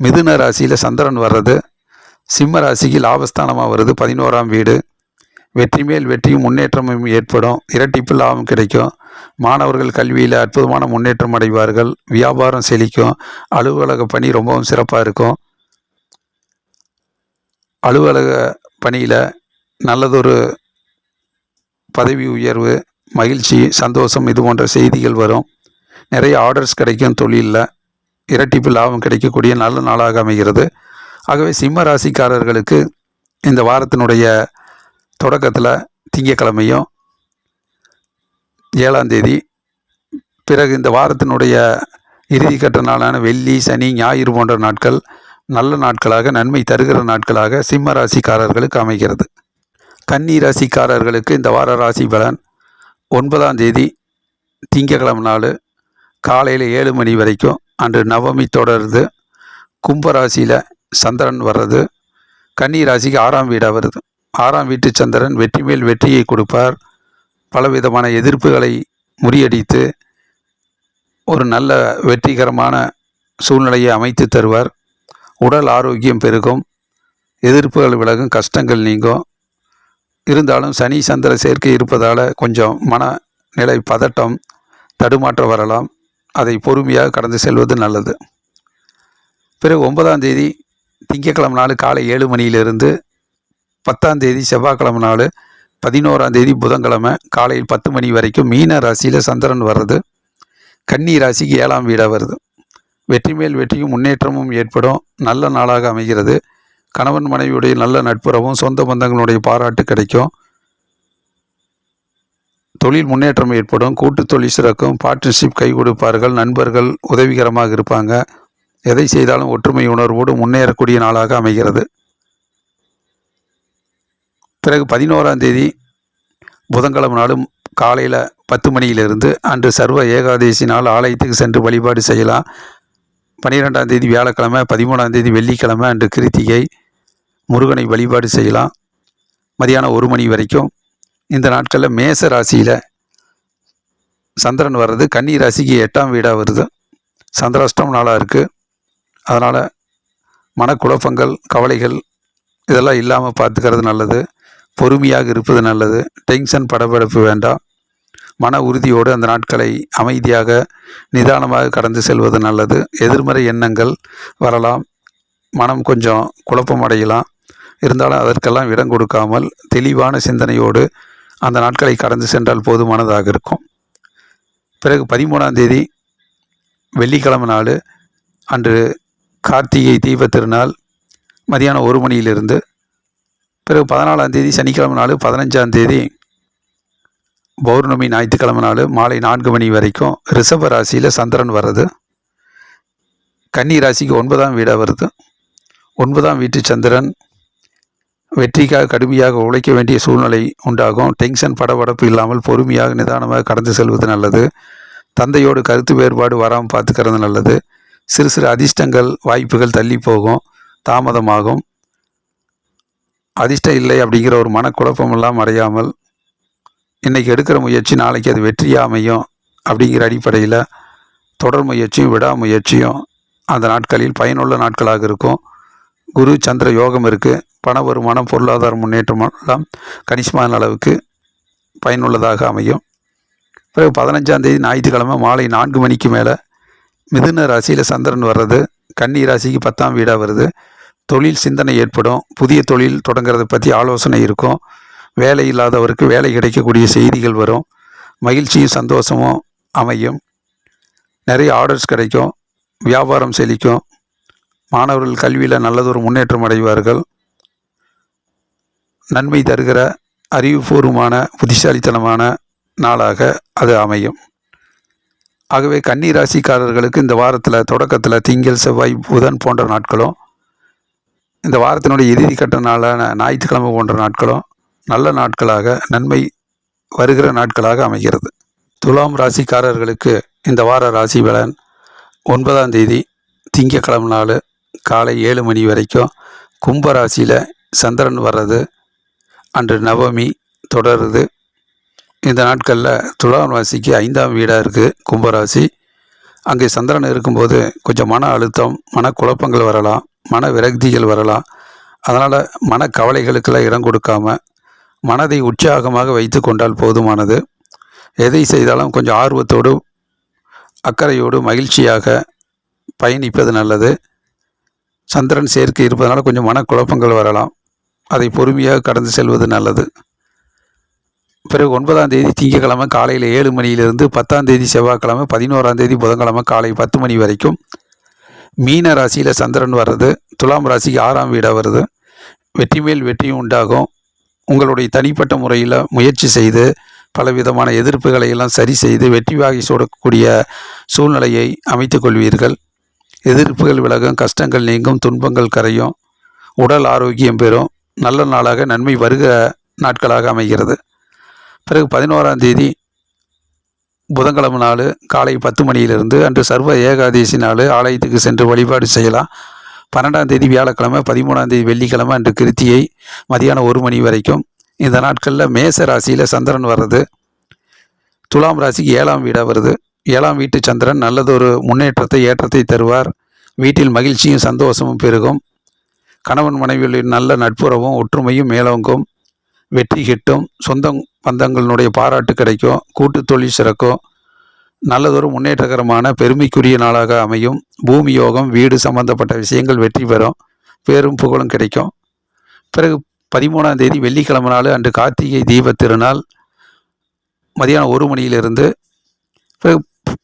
Speaker 1: மிதுன ராசியில் சந்திரன் வர்றது, சிம்ம ராசிக்கு லாபஸ்தானமாக வருது. 11ஆம் வீடு. வெற்றி மேல் வெற்றியும் முன்னேற்றமும் ஏற்படும். இரட்டிப்பு லாபம் கிடைக்கும். மாணவர்கள் கல்வியில் அற்புதமான முன்னேற்றம் அடைவார்கள். வியாபாரம் செழிக்கும். அலுவலக பணி ரொம்பவும் சிறப்பாக இருக்கும். அலுவலக பணியில் நல்லதொரு பதவி உயர்வு, மகிழ்ச்சி, சந்தோஷம் இது போன்ற செய்திகள் வரும். நிறைய ஆர்டர்ஸ் கிடைக்கும். தொழிலில் இரட்டிப்பு லாபம் கிடைக்கக்கூடிய நல்ல நாளாக அமைகிறது. ஆகவே சிம்ம ராசிக்காரர்களுக்கு இந்த வாரத்தினுடைய தொடக்கத்தில் திங்கக்கிழமையும் 7ஆம் தேதி, பிறகு இந்த வாரத்தினுடைய இறுதிக்கட்ட நாளான வெள்ளி, சனி, ஞாயிறு போன்ற நாட்கள் நல்ல நாட்களாக, நன்மை தருகிற நாட்களாக சிம்ம ராசிக்காரர்களுக்கு அமைகிறது. கன்னி ராசிக்காரர்களுக்கு இந்த வார ராசி பலன். 9ஆம் தேதி திங்கக்கிழமை நாள் காலையில் 7 மணி வரைக்கும் அன்று நவமி தொடருது. கும்பராசியில் சந்திரன் வர்றது, கன்னி ராசிக்கு 6ஆம் வீடாக வருது. 6ஆம் வீட்டு சந்திரன் வெற்றி மேல் வெற்றியை கொடுப்பார். பலவிதமான எதிர்ப்புகளை முறியடித்து ஒரு நல்ல வெற்றிகரமான சூழ்நிலையை அமைத்து தருவார். உடல் ஆரோக்கியம் பெருகும். எதிர்ப்புகள் விலகும். கஷ்டங்கள் நீங்கும். இருந்தாலும் சனி சந்திர சேர்க்கை இருப்பதால் கொஞ்சம் மனநிலை பதட்டம், தடுமாற்றம் வரலாம். அதை பொறுமையாக கடந்து செல்வது நல்லது. பிறகு 9ஆம் தேதி திங்கக்கிழமை நாள் காலை 7 மணியிலிருந்து 10ஆம் தேதி செவ்வாய்க்கிழமை நாள், 11ஆம் தேதி புதன்கிழமை காலையில் 10 மணி வரைக்கும் மீன ராசியில் சந்திரன் வர்றது, கன்னி ராசிக்கு 7ஆம் வீடாக வருது. வெற்றி மேல் வெற்றியும் முன்னேற்றமும் ஏற்படும். நல்ல நாளாக அமைகிறது. கணவன் மனைவியுடைய நல்ல நட்புறவும், சொந்த பந்தங்களுடைய பாராட்டு கிடைக்கும். தொழில் முன்னேற்றம் ஏற்படும். கூட்டு தொழில் சிறக்கும். பார்ட்னர்ஷிப் கை கொடுப்பார்கள். நண்பர்கள் உதவிகரமாக இருப்பாங்க. எதை செய்தாலும் ஒற்றுமை உணர்வோடு முன்னேறக்கூடிய நாளாக அமைகிறது. பிறகு 11ஆம் தேதி புதன்கிழமை நாளும் காலையில் 10 மணியிலிருந்து அன்று சர்வ ஏகாதசி நாள் ஆலயத்துக்கு சென்று வழிபாடு செய்யலாம். 12ஆம் தேதி வியாழக்கிழமை, 13ஆம் தேதி வெள்ளிக்கிழமை அன்று கிருத்திகை. முருகனை வழிபாடு செய்யலாம். மதியானம் 1 மணி வரைக்கும். இந்த நாட்களில் மேச ராசியில் சந்திரன் வர்றது, கன்னி ராசிக்கு 8ஆம் வீடாக வருது. சந்திராஷ்டம் நாளாக இருக்குது. அதனால் மனக்குழப்பங்கள், கவலைகள் இதெல்லாம் இல்லாமல் பார்த்துக்கிறது நல்லது. பொறுமையாக இருப்பது நல்லது. டென்ஷன், படபடப்பு வேண்டாம். மன உறுதியோடு அந்த நாட்களை அமைதியாக, நிதானமாக கடந்து செல்வது நல்லது. எதிர்மறை எண்ணங்கள் வரலாம். மனம் கொஞ்சம் குழப்பம் அடையலாம். இருந்தாலும் அதற்கெல்லாம் இடம் கொடுக்காமல் தெளிவான சிந்தனையோடு அந்த நாட்களை கடந்து சென்றால் போதுமானதாக இருக்கும். பிறகு 13ஆம் தேதி வெள்ளிக்கிழமை நாள் அன்று கார்த்திகை தீப திருநாள். மதியானம் 1 மணியிலிருந்து. பிறகு 14ஆம் தேதி சனிக்கிழமை நாள், 15ஆம் தேதி பௌர்ணமி ஞாயிற்றுக்கிழமை நாள் மாலை 4 மணி வரைக்கும் ரிஷப ராசியில் சந்திரன் வர்றது. கன்னி ராசிக்கு 9ஆம் வீடாக வருது. 9ஆம் வீட்டு சந்திரன் வெற்றிக்காக கடுமையாக உழைக்க வேண்டிய சூழ்நிலை உண்டாகும். டென்ஷன் படபடப்பு இல்லாமல் பொறுமையாக நிதானமாக கடந்து செல்வது நல்லது. தந்தையோடு கருத்து வேறுபாடு வராமல் பார்த்துக்கிறது நல்லது. சிறு சிறு அதிர்ஷ்டங்கள் வாய்ப்புகள் தள்ளி போகும், தாமதமாகும். அதிர்ஷ்டம் இல்லை அப்படிங்கிற ஒரு மனக்குழப்பமெல்லாம் அடையாமல் இன்றைக்கி எடுக்கிற முயற்சி நாளைக்கு அது வெற்றியாக அமையும் அப்படிங்கிற அடிப்படையில் தொடர் முயற்சியும் விடாமுயற்சியும் அந்த நாட்களில் பயனுள்ள நாட்களாக இருக்கும். குரு சந்திர யோகம் இருக்குது. பண வருமானம் பொருளாதார முன்னேற்றம் எல்லாம் கணிசமான அளவுக்கு பயனுள்ளதாக அமையும். பிறகு 15ஆம் தேதி ஞாயிற்றுக்கிழமை மாலை 4 மணிக்கு மேலே மிதுன ராசியில் சந்திரன் வர்றது. கன்னி ராசிக்கு 10ஆம் வீடாக வருது. தொழில் சிந்தனை ஏற்படும். புதிய தொழில் தொடங்கிறத பற்றி ஆலோசனை இருக்கும். வேலை இல்லாதவருக்கு வேலை கிடைக்கக்கூடிய செய்திகள் வரும். மகிழ்ச்சியும் சந்தோஷமும் அமையும். நிறைய ஆர்டர்ஸ் கிடைக்கும். வியாபாரம் செழிக்கும். மாணவர்கள் கல்வியில் நல்லதொரு முன்னேற்றம் அடைவார்கள். நன்மை தருகிற அறிவுபூர்வமான புத்திசாலித்தனமான நாளாக அது அமையும். ஆகவே கன்னி ராசிக்காரர்களுக்கு இந்த வாரத்தில் தொடக்கத்தில் திங்கள் செவ்வாய் புதன் போன்ற நாட்களும், இந்த வாரத்தினுடைய இறுதி கட்ட நாளான ஞாயிற்றுக்கிழமை போன்ற நாட்களும் நல்ல நாட்களாக நன்மை வருகிற நாட்களாக அமைகிறது. துலாம் ராசிக்காரர்களுக்கு இந்த வார ராசி பலன் 9ஆம் தேதி திங்கக்கிழமை நாள் காலை 7 மணி வரைக்கும் கும்ப ராசியில் சந்திரன் வர்றது. அன்று நவமி தொடருது. இந்த நாட்களில் துலாம் ராசிக்கு 5ஆம் வீடாக இருக்குது கும்பராசி. அங்கே சந்திரன் இருக்கும்போது கொஞ்சம் மன அழுத்தம், மனக்குழப்பங்கள் வரலாம், மன விரக்திகள் வரலாம். அதனால் மனக்கவலைகளுக்கெல்லாம் இடம் கொடுக்காம மனதை உற்சாகமாக வைத்து கொண்டால் போதுமானது. எதை செய்தாலும் கொஞ்சம் ஆர்வத்தோடு அக்கறையோடு மகிழ்ச்சியாக பயணிப்பது நல்லது. சந்திரன் சேர்க்கை இருப்பதனால கொஞ்சம் மனக்குழப்பங்கள் வரலாம். அதை பொறுமையாக கடந்து செல்வது நல்லது. பிறகு 9ஆம் தேதி திங்கக்கிழமை காலையில் 7 மணியிலிருந்து 10ஆம் தேதி செவ்வாய்க்கிழமை 11ஆம் தேதி புதன்கிழமை காலை 10 மணி வரைக்கும் மீன ராசியில் சந்திரன் வர்றது. துலாம் ராசிக்கு 6ஆம் வீடாக வருது. வெற்றி மேல் வெற்றியும் உண்டாகும். உங்களுடைய தனிப்பட்ட முறையில் முயற்சி செய்து பலவிதமான எதிர்ப்புகளை எல்லாம் சரி செய்து வெற்றி வாகை சூடக்கூடிய சூழ்நிலையை அமைத்து கொள்வீர்கள். எதிர்ப்புகள் விலகும், கஷ்டங்கள் நீங்கும், துன்பங்கள் கரையும், உடல் ஆரோக்கியம் பெறும். நல்ல நாளாக நன்மை வருகிற நாட்களாக அமைகிறது. பிறகு 11ஆம் தேதி புதன்கிழமை நாள் காலை 10 மணியிலிருந்து அன்று சர்வ ஏகாதேசி நாள் ஆலயத்துக்கு சென்று வழிபாடு செய்யலாம். 12ஆம் தேதி வியாழக்கிழமை, 13ஆம் தேதி வெள்ளிக்கிழமை அன்று கிருத்தியை மதியானம் 1 மணி வரைக்கும். இந்த நாட்களில் மேச ராசியில் சந்திரன் வர்றது. துலாம் ராசிக்கு 7ஆம் வீடாக வருது. 7ஆம் வீட்டு சந்திரன் நல்லதொரு முன்னேற்றத்தை ஏற்றத்தை தருவார். வீட்டில் மகிழ்ச்சியும் சந்தோஷமும் பெருகும். கணவன் மனைவிகளின் நல்ல நட்புறவும் ஒற்றுமையும் மேலோங்கும். வெற்றி கிட்டும். சொந்த பந்தங்களினுடைய பாராட்டு கிடைக்கும். கூட்டு தொழில் சிறக்கும். நல்லதொரு முன்னேற்றகரமான பெருமைக்குரிய நாளாக அமையும். பூமி யோகம், வீடு சம்பந்தப்பட்ட விஷயங்கள் வெற்றி பெறும். பேரும் புகழும் கிடைக்கும். பிறகு 13ஆம் தேதி வெள்ளிக்கிழமை நாள் அன்று கார்த்திகை தீப திருநாள் மதியானம் 1 மணியிலிருந்து. பிறகு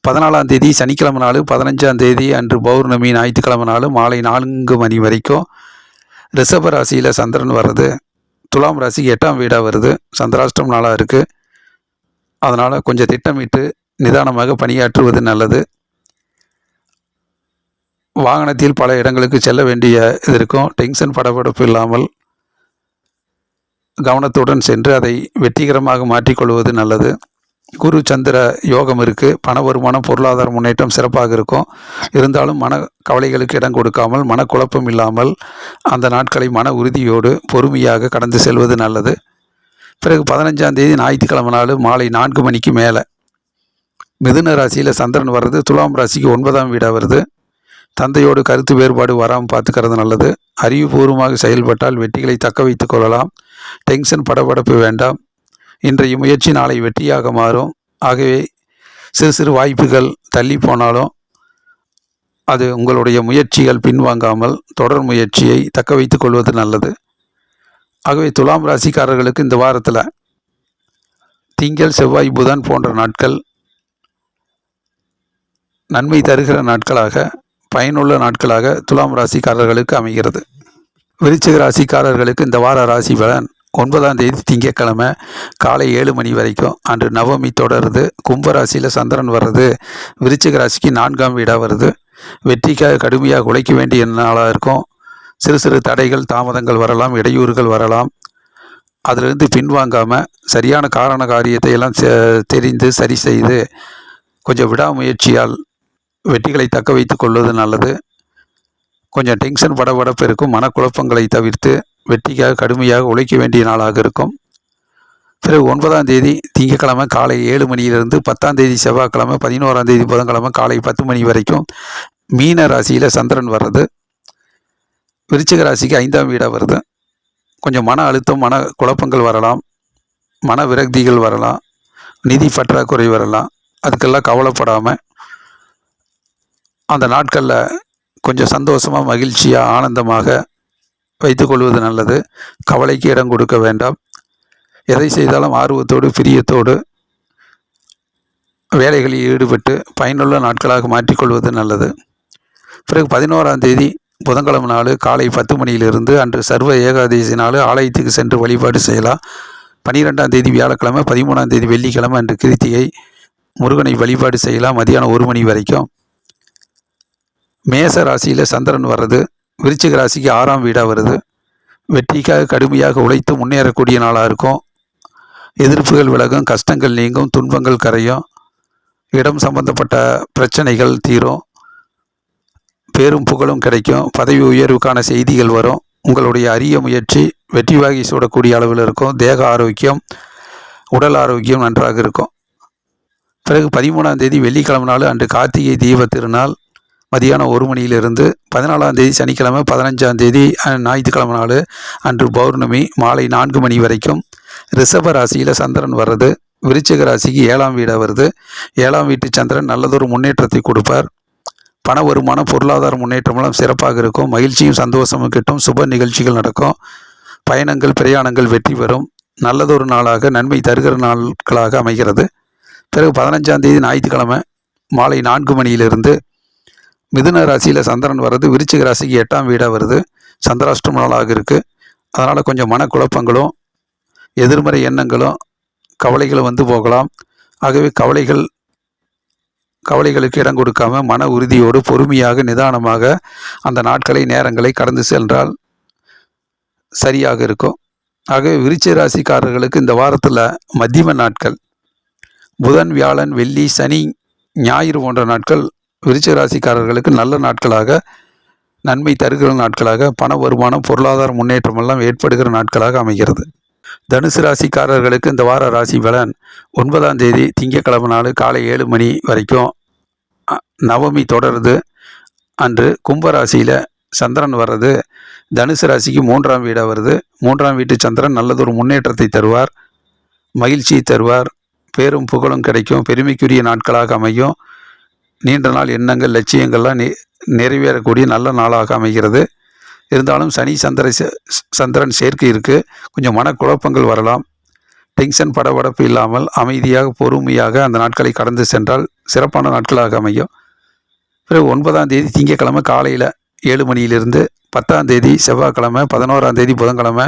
Speaker 1: 14ஆம் தேதி சனிக்கிழமை நாள், 15ஆம் தேதி அன்று பௌர்ணமி ஞாயிற்றுக்கிழமை நாள் மாலை 4 மணி வரைக்கும் ரிஷப ராசியில் சந்திரன் வர்றது. துலாம் ராசிக்கு 8ஆம் வீடாக வருது. சந்திராஷ்டம் நாளாக இருக்குது. அதனால் கொஞ்சம் திட்டமிட்டு நிதானமாக பணியாற்றுவது நல்லது. வாகனத்தில் பல இடங்களுக்கு செல்ல வேண்டிய இது இருக்கும். டென்ஷன் படபடப்பு இல்லாமல் கவனத்துடன் சென்று அதை வெற்றிகரமாக மாற்றிக்கொள்வது நல்லது. குரு சந்திர யோகம் இருக்குது. பண வருமானம் பொருளாதார முன்னேற்றம் சிறப்பாக இருக்கும். இருந்தாலும் மன கவலைகளுக்கு இடம் கொடுக்காமல் மனக்குழப்பம் இல்லாமல் அந்த நாட்களை மன உறுதியோடு பொறுமையாக கடந்து செல்வது நல்லது. பிறகு 15ஆம் தேதி ஞாயிற்றுக்கிழமை நாள் மாலை 4 மணிக்கு மேலே மிதுன ராசியில் சந்திரன் வர்றது. துலாம் ராசிக்கு 9ஆம் வீடாக வருது. தந்தையோடு கருத்து வேறுபாடு வராமல் பார்த்துக்கிறது நல்லது. அறிவுபூர்வமாக செயல்பட்டால் வெற்றிகளை தக்க வைத்து கொள்ளலாம். டென்ஷன் படபடப்பு வேண்டாம். இன்றைய முயற்சி நாளை வெற்றியாக மாறும். ஆகவே சிறு சிறு வாய்ப்புகள் தள்ளி போனாலும் அது உங்களுடைய முயற்சிகள் பின்வாங்காமல் தொடர் முயற்சியை தக்க வைத்து கொள்வது நல்லது. ஆகவே துலாம் ராசிக்காரர்களுக்கு இந்த வாரத்தில் திங்கள் செவ்வாய் புதன் போன்ற நாட்கள் நன்மை தருகிற நாட்களாக, பயனுள்ள நாட்களாக துலாம் ராசிக்காரர்களுக்கு அமைகிறது. விருச்சிக ராசிக்காரர்களுக்கு இந்த வார ராசி பலன் 9ஆம் தேதி திங்கட்கிழமை காலை 7 மணி வரைக்கும் அன்று நவமி தொடருது. கும்பராசியில் சந்திரன் வர்றது விருச்சிக ராசிக்கு 4ஆம் வீடாக வருது. வெற்றிக்காக கடுமையாக உழைக்க வேண்டிய நாளாக இருக்கும். சிறு சிறு தடைகள் தாமதங்கள் வரலாம், இடையூறுகள் வரலாம். அதிலிருந்து பின்வாங்காமல் சரியான காரண காரியத்தை எல்லாம் தெரிந்து சரி செய்து கொஞ்சம் விடாமுயற்சியால் வெற்றிகளை தக்க வைத்து கொள்வது நல்லது. கொஞ்சம் டென்ஷன் படபடப்பு இருக்கும். மனக்குழப்பங்களை தவிர்த்து வெற்றிக்காக கடுமையாக உழைக்க வேண்டிய நாளாக இருக்கும். பிறகு 9ஆம் தேதி திங்கட்கிழமை காலை 7 மணியிலிருந்து 10ஆம் தேதி செவ்வாய்க்கிழமை 11ஆம் தேதி புதன்கிழமை காலை 10 மணி வரைக்கும் மீன ராசியில் சந்திரன் வர்றது விருச்சிக ராசிக்கு 5ஆம் வீடாக வருது. கொஞ்சம் மன அழுத்தம், மன குழப்பங்கள் வரலாம், மன விரக்திகள் வரலாம், நிதி பற்றாக்குறை வரலாம். அதுக்கெல்லாம் கவலைப்படாமல் அந்த நாட்களில் கொஞ்சம் சந்தோஷமாக, மகிழ்ச்சியாக, ஆனந்தமாக வைத்துக்கொள்வது நல்லது. கவலைக்கு இடம் கொடுக்க வேண்டாம். எதை செய்தாலும் ஆர்வத்தோடு பிரியத்தோடு வேலைகளில் ஈடுபட்டு பயனுள்ள நாட்களாக மாற்றிக்கொள்வது நல்லது. பிறகு 11ஆம் தேதி புதன்கிழமை நாள் காலை 10 மணியிலிருந்து அன்று சர்வ ஏகாதசி நாள் ஆலயத்துக்கு சென்று வழிபாடு செய்யலாம். 12ஆம் தேதி வியாழக்கிழமை 13ஆம் தேதி வெள்ளிக்கிழமை அன்று கிருத்திகை முருகனை வழிபாடு செய்யலாம் மதியானம் 1 மணி வரைக்கும். மேச ராசியில் சந்திரன் வர்றது விருச்சிக ராசிக்கு 6ஆம் வீடாக வருது. வெற்றிக்காக கடுமையாக உழைத்து முன்னேறக்கூடிய நாளாக இருக்கும். எதிர்ப்புகள் விலகும், கஷ்டங்கள் நீங்கும், துன்பங்கள் கரையும், இடம் சம்பந்தப்பட்ட பிரச்சனைகள் தீரும், பேரும் புகழும் கிடைக்கும், பதவி உயர்வுக்கான செய்திகள் வரும். உங்களுடைய அரிய முயற்சி வெற்றி வாகி சூடக்கூடிய அளவில் இருக்கும். தேக ஆரோக்கியம், உடல் ஆரோக்கியம் நன்றாக இருக்கும். பிறகு 13ஆம் தேதி வெள்ளிக்கிழமை நாள் அன்று கார்த்திகை தீப திருநாள் மதியானம் 1 மணியிலிருந்து 14ஆம் தேதி சனிக்கிழமை 15ஆம் தேதி ஞாயிற்றுக்கிழமை நாள் அன்று பௌர்ணமி மாலை 4 மணி வரைக்கும் ரிஷப ராசியில் சந்திரன் வர்றது விருச்சிக ராசிக்கு 7ஆம் வீடாக வருது. 7ஆம் வீட்டு சந்திரன் நல்லதொரு முன்னேற்றத்தை கொடுப்பார். பண வருமானம், பொருளாதார முன்னேற்றமெல்லாம் சிறப்பாக இருக்கும். மகிழ்ச்சியும் சந்தோஷமும் கிட்டும். சுப நிகழ்ச்சிகள் நடக்கும். பயணங்கள், பிரயாணங்கள் வெற்றி பெறும். நல்லதொரு நாளாக நன்மை தருகிற நாட்களாக அமைகிறது. பிறகு 15ஆம் தேதி ஞாயிற்றுக்கிழமை மாலை 4 மணியிலிருந்து மிதுன ராசியில் சந்திரன் வர்றது விருச்சிக ராசிக்கு 8ஆம் வீடாக வருது. சந்திராஷ்டம நாளாக இருக்குது. அதனால் கொஞ்சம் மனக்குழப்பங்களும் எதிர்மறை எண்ணங்களும் கவலைகளும் வந்து போகலாம். ஆகவே கவலைகளுக்கு இடம் கொடுக்காம மன உறுதியோடு பொறுமையாக நிதானமாக அந்த நாட்களை நேரங்களை கடந்து சென்றால் சரியாக இருக்கும். ஆகவே விருச்சிக ராசிக்காரர்களுக்கு இந்த வாரத்தில் மத்தியம நாட்கள் புதன், வியாழன், வெள்ளி, சனி, ஞாயிறு போன்ற நாட்கள் விருச்சிக ராசிக்காரர்களுக்கு நல்ல நாட்களாக, நன்மை தருகிற நாட்களாக, பண வருமானம், பொருளாதார முன்னேற்றம் எல்லாம் ஏற்படுகிற நாட்களாக அமைகிறது. தனுசு ராசிக்காரர்களுக்கு இந்த வார ராசி பலன் 9ஆம் தேதி திங்கட்கிழமை நாள் காலை 7 மணி வரைக்கும் நவமி தொடருது. அன்று கும்பராசியில் சந்திரன் வர்றது தனுசு ராசிக்கு 3ஆம் வீடாக வருது. 3ஆம் வீட்டு சந்திரன் நல்லதொரு முன்னேற்றத்தை தருவார், மகிழ்ச்சியை தருவார், பேரும் புகழும் கிடைக்கும், பெருமைக்குரிய நாட்களாக அமையும். நீண்ட நாள் எண்ணங்கள், லட்சியங்கள்லாம் நிறைவேறக்கூடிய நல்ல நாளாக அமைகிறது. இருந்தாலும் சனி சந்திரன் சேர்க்கை இருக்குது. கொஞ்சம் மனக்குழப்பங்கள் வரலாம். டென்ஷன் படபடப்பு இல்லாமல் அமைதியாக பொறுமையாக அந்த நாட்களை கடந்து சென்றால் சிறப்பான நாட்களாக அமையும். பிறகு 9ஆம் தேதி திங்கட்கிழமை காலையில் 7 மணியிலிருந்து 10ஆம் தேதி செவ்வாய்க்கிழமை 11ஆம் தேதி புதன்கிழமை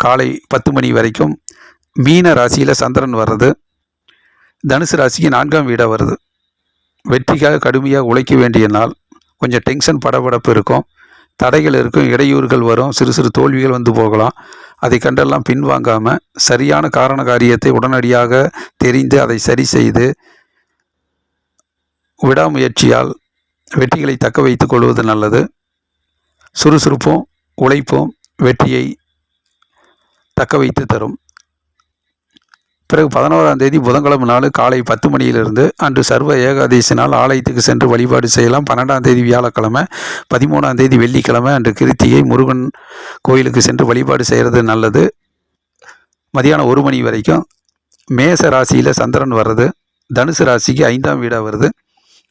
Speaker 1: காலை 10 மணி வரைக்கும் மீன ராசியில் சந்திரன் வர்றது தனுசு ராசிக்கு 4ஆம் வீடாக வருது. வெற்றிக்காக கடுமையாக உழைக்க வேண்டிய நாள். கொஞ்சம் டென்ஷன் படபடப்பு இருக்கும், தடைகள் இருக்கும், இடையூறுகள் வரும், சிறு சிறு தோல்விகள் வந்து போகலாம். அதை கண்டெல்லாம் பின்வாங்காமல் சரியான காரண காரியத்தை உடனடியாக தெரிந்து அதை சரி செய்து விடாமுயற்சியால் வெற்றிகளை தக்க வைத்துக் கொள்வது நல்லது. சுறுசுறுப்பும் உழைப்பும் வெற்றியை தக்க வைத்து தரும். பிறகு 11ஆம் தேதி புதன்கிழமை நாள் காலை 10 மணியிலிருந்து அன்று சர்வ ஏகாதசி நாள் ஆலயத்துக்கு சென்று வழிபாடு செய்யலாம். 12ஆம் தேதி வியாழக்கிழமை 13ஆம் தேதி வெள்ளிக்கிழமை அன்று கிருத்திகை முருகன் கோயிலுக்கு சென்று வழிபாடு செய்கிறது நல்லது. மதியானம் 1 மணி வரைக்கும் மேச ராசியில் சந்திரன் வர்றது தனுசு ராசிக்கு 5ஆம் வீடாக வருது.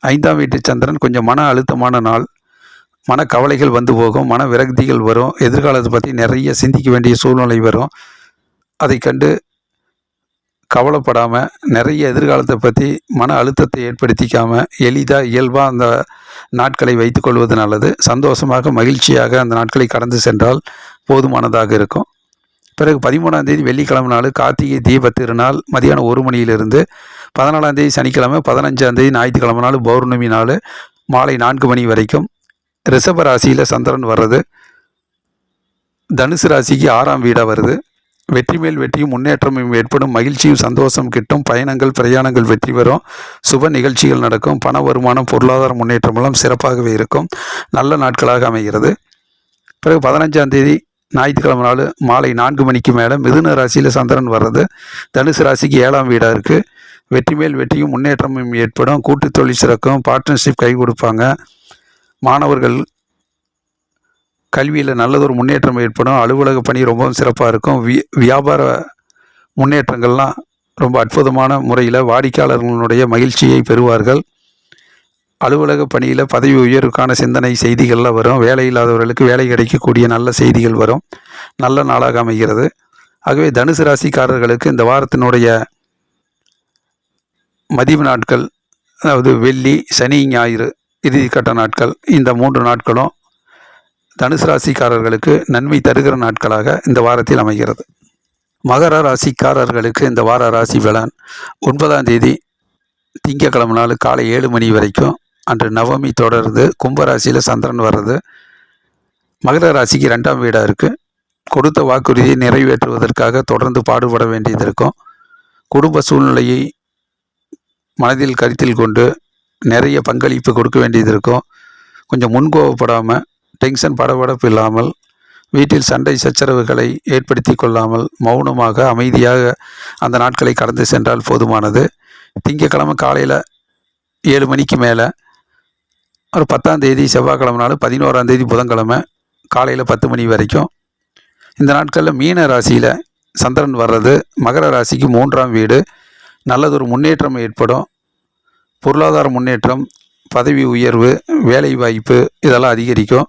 Speaker 1: 5ஆம் வீட்டு சந்திரன் கொஞ்சம் மன அழுத்தமான நாள். மன கவலைகள் வந்து போகும், மன விரக்திகள் வரும், எதிர்காலத்தை பற்றி நிறைய சிந்திக்க வேண்டிய சூழ்நிலை வரும். அதை கண்டு கவலைப்படாமல் நிறைய எதிர்காலத்தை பற்றி மன அழுத்தத்தை ஏற்படுத்திக்காமல் எளிதாக இயல்பாக அந்த நாட்களை வைத்துக்கொள்வது நல்லது. சந்தோஷமாக மகிழ்ச்சியாக அந்த நாட்களை கடந்து சென்றால் போதுமானதாக இருக்கும். பிறகு 13ஆம் தேதி வெள்ளிக்கிழமை நாள் கார்த்திகை தீப திருநாள் மதியானம் 1 மணியிலிருந்து, 14ஆம் தேதி சனிக்கிழமை, 15ஆம் தேதி ஞாயிற்றுக்கிழமை நாள் பௌர்ணமி நாள் மாலை 4 மணி வரைக்கும். ரிஷப ராசியில் சந்திரன் வர்றது தனுசு ராசிக்கு 6ஆம் வீடாக வருது. வெற்றி மேல் வெற்றியும் முன்னேற்றமும் ஏற்படும், மகிழ்ச்சியும் சந்தோஷம் கிட்டும், பயணங்கள் பிரயாணங்கள் வெற்றி பெறும், சுப நிகழ்ச்சிகள் நடக்கும், பண வருமானம் பொருளாதார முன்னேற்றமெல்லாம் சிறப்பாகவே இருக்கும், நல்ல நாட்களாக அமைகிறது. பிறகு 15ஆம் தேதி ஞாயிற்றுக்கிழமை நாள் மாலை 4 மணிக்கு மேலே மிதுன ராசியில் சந்திரன் வர்றது தனுசு ராசிக்கு 7ஆம் வீடாக இருக்குது. வெற்றி மேல் வெற்றியும் முன்னேற்றமும் ஏற்படும், கூட்டு தொழில் சிறக்கும், பார்ட்னர்ஷிப் கை கொடுப்பாங்க, மாணவர்கள் கல்வியில் நல்லதொரு முன்னேற்றம் ஏற்படும், அலுவலக பணி ரொம்பவும் சிறப்பாக இருக்கும், வியாபார முன்னேற்றங்கள்லாம் ரொம்ப அற்புதமான முறையில் வாடிக்கையாளர்களுடைய மகிழ்ச்சியை பெறுவார்கள். அலுவலக பணியில் பதவி உயர்வுக்கான சிந்தனை செய்திகளில் வரும், வேலை இல்லாதவர்களுக்கு வேலை கிடைக்கக்கூடிய நல்ல செய்திகள் வரும், நல்ல நாளாக அமைகிறது. ஆகவே தனுசு ராசிக்காரர்களுக்கு இந்த வாரத்தினுடைய மதிவு நாட்கள், அதாவது வெள்ளி சனி ஞாயிறு இறுதிக்கட்ட நாட்கள், இந்த 3 நாட்களும் தனுசு ராசிக்காரர்களுக்கு நன்மை தருகிற நாட்களாக இந்த வாரத்தில் அமைகிறது. மகர ராசிக்காரர்களுக்கு இந்த வார ராசி பலன் 9ஆம் தேதி திங்கக்கிழமை நாள் காலை 7 மணி வரைக்கும் அன்று நவமி தொடருது. கும்பராசியில் சந்திரன் வர்றது மகர ராசிக்கு 2ஆம் வீடாக இருக்குது. கொடுத்த வாக்குறுதியை நிறைவேற்றுவதற்காக தொடர்ந்து பாடுபட வேண்டியது இருக்கும். குடும்ப சூழ்நிலையை மனதில் கருத்தில் கொண்டு நிறைய பங்களிப்பு கொடுக்க வேண்டியது இருக்கும். கொஞ்சம் முன்கோவப்படாமல், டென்ஷன் படபடப்பு இல்லாமல், வீட்டில் சண்டை சச்சரவுகளை ஏற்படுத்தி கொள்ளாமல் மௌனமாக அமைதியாக அந்த நாட்களை கடந்து சென்றால் போதுமானது. திங்கக்கிழமை காலையில் 7 மணிக்கு மேலே ஒரு 10ஆம் தேதி செவ்வாய்க்கிழமை நாள், 11ஆம் தேதி புதன்கிழமை காலையில் 10 மணி வரைக்கும் இந்த நாட்களில் மீன ராசியில் சந்திரன் வர்றது மகர ராசிக்கு 3ஆம் வீடு. நல்லதொரு முன்னேற்றம் ஏற்படும், பொருளாதார முன்னேற்றம், பதவி உயர்வு, வேலை வாய்ப்பு இதெல்லாம் அதிகரிக்கும்,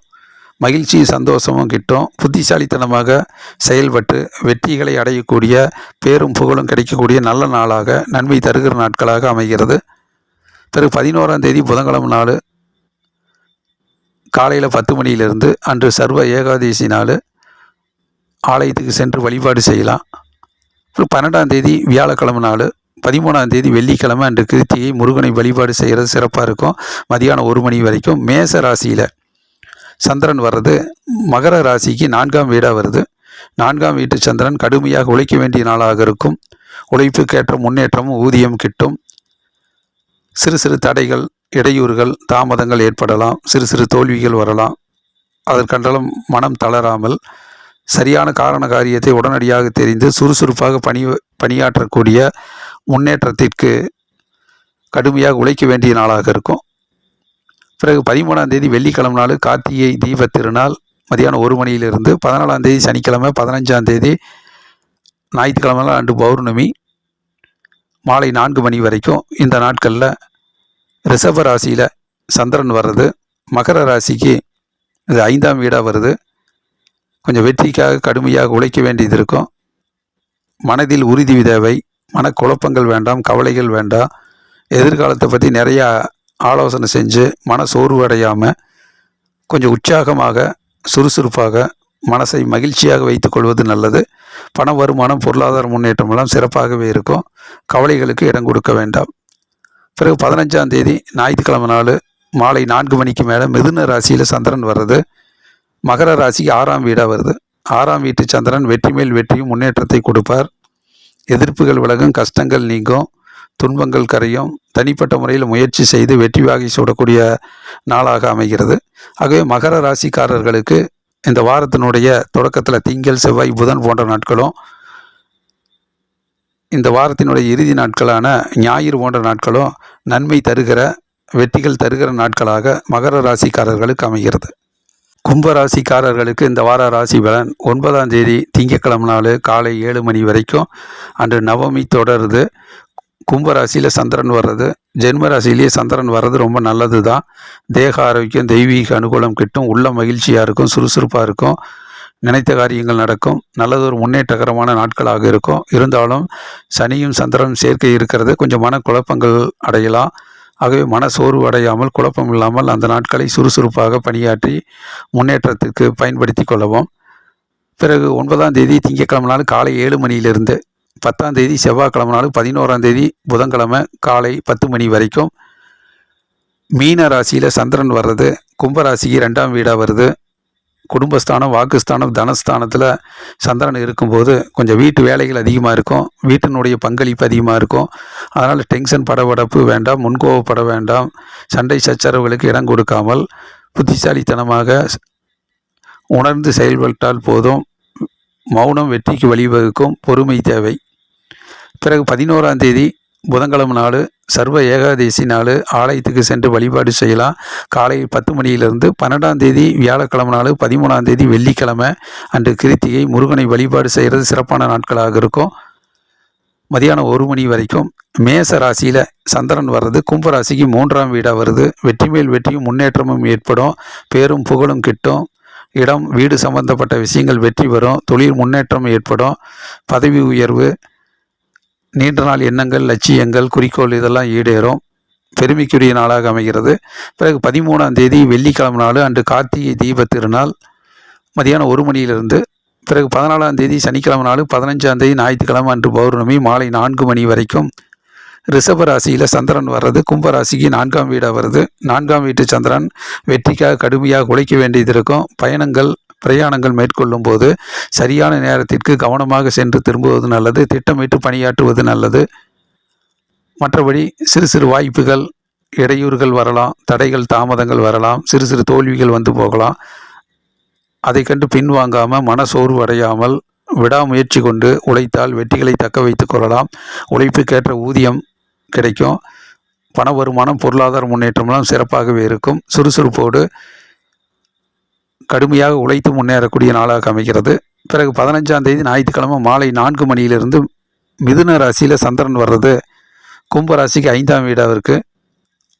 Speaker 1: மகிழ்ச்சியும் சந்தோஷமும் கிட்டும், புத்திசாலித்தனமாக செயல்பட்டு வெற்றிகளை அடையக்கூடிய, பேரும் புகழும் கிடைக்கக்கூடிய நல்ல நாளாக நன்மை தருகிற நாட்களாக அமைகிறது. பிறகு 11ஆம் தேதி புதன்கிழமை நாள் காலையில் 10 மணியிலிருந்து அன்று சர்வ ஏகாதசி நாள், ஆலயத்துக்கு சென்று வழிபாடு செய்யலாம். அப்புறம் 12ஆம் தேதி வியாழக்கிழமை நாள், 13ஆம் தேதி வெள்ளிக்கிழமை அன்று கிருத்திகை முருகனை வழிபாடு செய்கிறது சிறப்பாக இருக்கும், மதியானம் 1 மணி வரைக்கும். மேச ராசியில் சந்திரன் வர்றது மகர ராசிக்கு 4ஆம் வீடாக வருது. 4ஆம் வீட்டு சந்திரன் கடுமையாக உழைக்க வேண்டிய நாளாக இருக்கும், உழைப்புக்கேற்ற முன்னேற்றமும் ஊதியம் கிட்டும், சிறு சிறு தடைகள், இடையூறுகள், தாமதங்கள் ஏற்படலாம், சிறு சிறு தோல்விகள் வரலாம். அதற்கென்றாலும் மனம் தளராமல் சரியான காரண காரியத்தை உடனடியாக தெரிந்து சுறுசுறுப்பாக பணியாற்றக்கூடிய, முன்னேற்றத்திற்கு கடுமையாக உழைக்க வேண்டிய நாளாக இருக்கும். பிறகு 13ஆம் தேதி வெள்ளிக்கிழமை நாள் கார்த்திகை தீப திருநாள் மதியானம் 1 மணியிலிருந்து, 14ஆம் தேதி சனிக்கிழமை, 15ஆம் தேதி ஞாயிற்றுக்கிழமை நாள் அன்று பௌர்ணமி மாலை 4 மணி வரைக்கும் இந்த நாட்களில் ரிஷப ராசியில் சந்திரன் வர்றது மகர ராசிக்கு இது 5ஆம் வீடாக வருது. கொஞ்சம் வெற்றிக்காக கடுமையாக உழைக்க வேண்டியது இருக்கும், மனதில் உறுதி தேவை, மனக்குழப்பங்கள் வேண்டாம், கவலைகள் வேண்டாம், எதிர்காலத்தை பற்றி நிறையா ஆலோசனை செஞ்சு மன சோர்வு அடையாமல் கொஞ்சம் உற்சாகமாக சுறுசுறுப்பாக மனசை மகிழ்ச்சியாக வைத்துக்கொள்வது நல்லது. பண வருமானம் பொருளாதார முன்னேற்றமெல்லாம் சிறப்பாகவே இருக்கும், கவலைகளுக்கு இடம் கொடுக்க வேண்டாம். பிறகு 15ஆம் தேதி ஞாயிற்றுக்கிழமை நாள் மாலை 4 மணிக்கு மேலே மிதுன ராசியில் சந்திரன் வர்றது மகர ராசிக்கு 6ஆம் வீடாக வருது. 6ஆம் வீட்டு சந்திரன் வெற்றி மேல் வெற்றியும் முன்னேற்றத்தை கொடுப்பார், எதிர்ப்புகள் விலகும், கஷ்டங்கள் நீங்கும், துன்பங்கள் கரையும், தனிப்பட்ட முறையில் முயற்சி செய்து வெற்றி வாகை சூடக்கூடிய நாளாக அமைகிறது. ஆகவே மகர ராசிக்காரர்களுக்கு இந்த வாரத்தினுடைய தொடக்கத்தில் திங்கள் செவ்வாய் புதன் போன்ற நாட்களும், இந்த வாரத்தினுடைய இறுதி நாட்களான ஞாயிறு போன்ற நாட்களும் நன்மை தருகிற, வெற்றிகள் தருகிற நாட்களாக மகர ராசிக்காரர்களுக்கு அமைகிறது. கும்பராசிக்காரர்களுக்கு இந்த வார ராசி பலன் 9ஆம் தேதி திங்கட்கிழமை நாள் காலை 7 மணி வரைக்கும் அன்று நவமி தொடருது. கும்பராசியில் சந்திரன் வர்றது, ஜென்ம ராசியிலேயே சந்திரன் வர்றது ரொம்ப நல்லது தான். தேக ஆரோக்கியம், தெய்வீக அனுகூலம் கிட்டும், உள்ள மகிழ்ச்சியாக இருக்கும், சுறுசுறுப்பாக இருக்கும், நினைத்த காரியங்கள் நடக்கும், நல்லதொரு முன்னேற்றகரமான நாட்களாக இருக்கும். இருந்தாலும் சனியும் சந்திரனும் சேர்க்கை இருக்கிறது, கொஞ்சம் மனக்குழப்பங்கள் அடையலாம். ஆகவே மன சோர்வு அடையாமல், குழப்பம் இல்லாமல் அந்த நாட்களை சுறுசுறுப்பாக பணியாற்றி முன்னேற்றத்திற்கு பயன்படுத்தி கொள்ளவும். பிறகு 9ஆம் தேதி திங்கட்கிழமை நாள் காலை 7 மணியிலிருந்து 10ஆம் தேதி செவ்வாய்க்கிழமை நாள் 11ஆம் தேதி புதன்கிழமை காலை 10 மணி வரைக்கும் மீன ராசியில் சந்திரன் வர்றது கும்பராசிக்கு 2ஆம் வீடாக வருது. குடும்பஸ்தானம், வாக்குஸ்தானம், தனஸ்தானத்தில் சந்திரன் இருக்கும்போது கொஞ்சம் வீட்டு வேலைகள் அதிகமாக இருக்கும், வீட்டினுடைய பங்களிப்பு அதிகமாக இருக்கும். அதனால் டென்ஷன் படபடப்பு வேண்டாம், முன்கோவப்பட வேண்டாம். சண்டை சச்சரவுகளுக்கு இடம் கொடுக்காமல் புத்திசாலித்தனமாக உணர்ந்து செயல்பட்டால் போதும். மௌனம் வெற்றிக்கு வழிவகுக்கும், பொறுமை தேவை. பிறகு 11ஆம் தேதி புதன்கிழமை நாள் சர்வ ஏகாதேசி நாள், ஆலயத்துக்கு சென்று வழிபாடு செய்யலாம். காலை 10 மணியிலிருந்து 12ஆம் தேதி வியாழக்கிழமை நாள், 13ஆம் தேதி வெள்ளிக்கிழமை அன்று கிருத்திகை, முருகனை வழிபாடு செய்கிறது சிறப்பான நாட்களாக இருக்கும். மதியானம் 1 மணி வரைக்கும் மேச ராசியில் சந்திரன் வர்றது கும்பராசிக்கு 3ஆம் வீடாக வருது. வெற்றி மேல் வெற்றியும் முன்னேற்றமும் ஏற்படும், பேரும் புகழும் கிட்டும். இடம் வீடு சம்பந்தப்பட்ட விஷயங்கள் வெற்றி வரும், தொழில் முன்னேற்றம் ஏற்படும், பதவி உயர்வு, நீண்ட நாள் எண்ணங்கள், லட்சியங்கள், குறிக்கோள் இதெல்லாம் ஈடேறும். பெருமைக்குரிய நாளாக அமைகிறது. பிறகு 13ஆம் தேதி வெள்ளிக்கிழமை நாள் அன்று கார்த்திகை தீப திருநாள் மதியானம் 1 மணியிலிருந்து. பிறகு 14ஆம் தேதி சனிக்கிழமை நாள், 15ஆம் தேதி ஞாயிற்றுக்கிழமை அன்று பௌர்ணமி மாலை 4 மணி வரைக்கும் ரிஷப ராசியில் சந்திரன் வர்றது கும்பராசிக்கு 4ஆம் வீடாக வருது. 4ஆம் வீட்டு சந்திரன் வெற்றிக்காக கடுமையாக உழைக்க வேண்டியது இருக்கும். பிரயாணங்கள் மேற்கொள்ளும் போது சரியான நேரத்திற்கு கவனமாக சென்று திரும்புவது நல்லது. திட்டமிட்டு பணியாற்றுவது நல்லது. மற்றபடி சிறு சிறு வாய்ப்புகள், இடையூறுகள் வரலாம், தடைகள், தாமதங்கள் வரலாம், சிறு சிறு தோல்விகள் வந்து போகலாம். அதை கண்டு பின்வாங்காமல், மனசோர்வு அடையாமல் விடாமுயற்சி கொண்டு உழைத்தால் வெற்றிகளை தக்க வைத்துக் கொள்ளலாம். உழைப்புக்கேற்ற ஊதியம் கிடைக்கும். பண வருமானம், பொருளாதார முன்னேற்றமெல்லாம் சிறப்பாகவே இருக்கும். சுறுசுறுப்போடு கடுமையாக உழைத்து முன்னேறக்கூடிய நாளாக அமைகிறது. பிறகு 15ஆம் தேதி ஞாயிற்றுக்கிழமை மாலை 4 மணியிலிருந்து மிதுன ராசியில் சந்திரன் வர்றது கும்பராசிக்கு 5ஆம் வீடாக இருக்குது.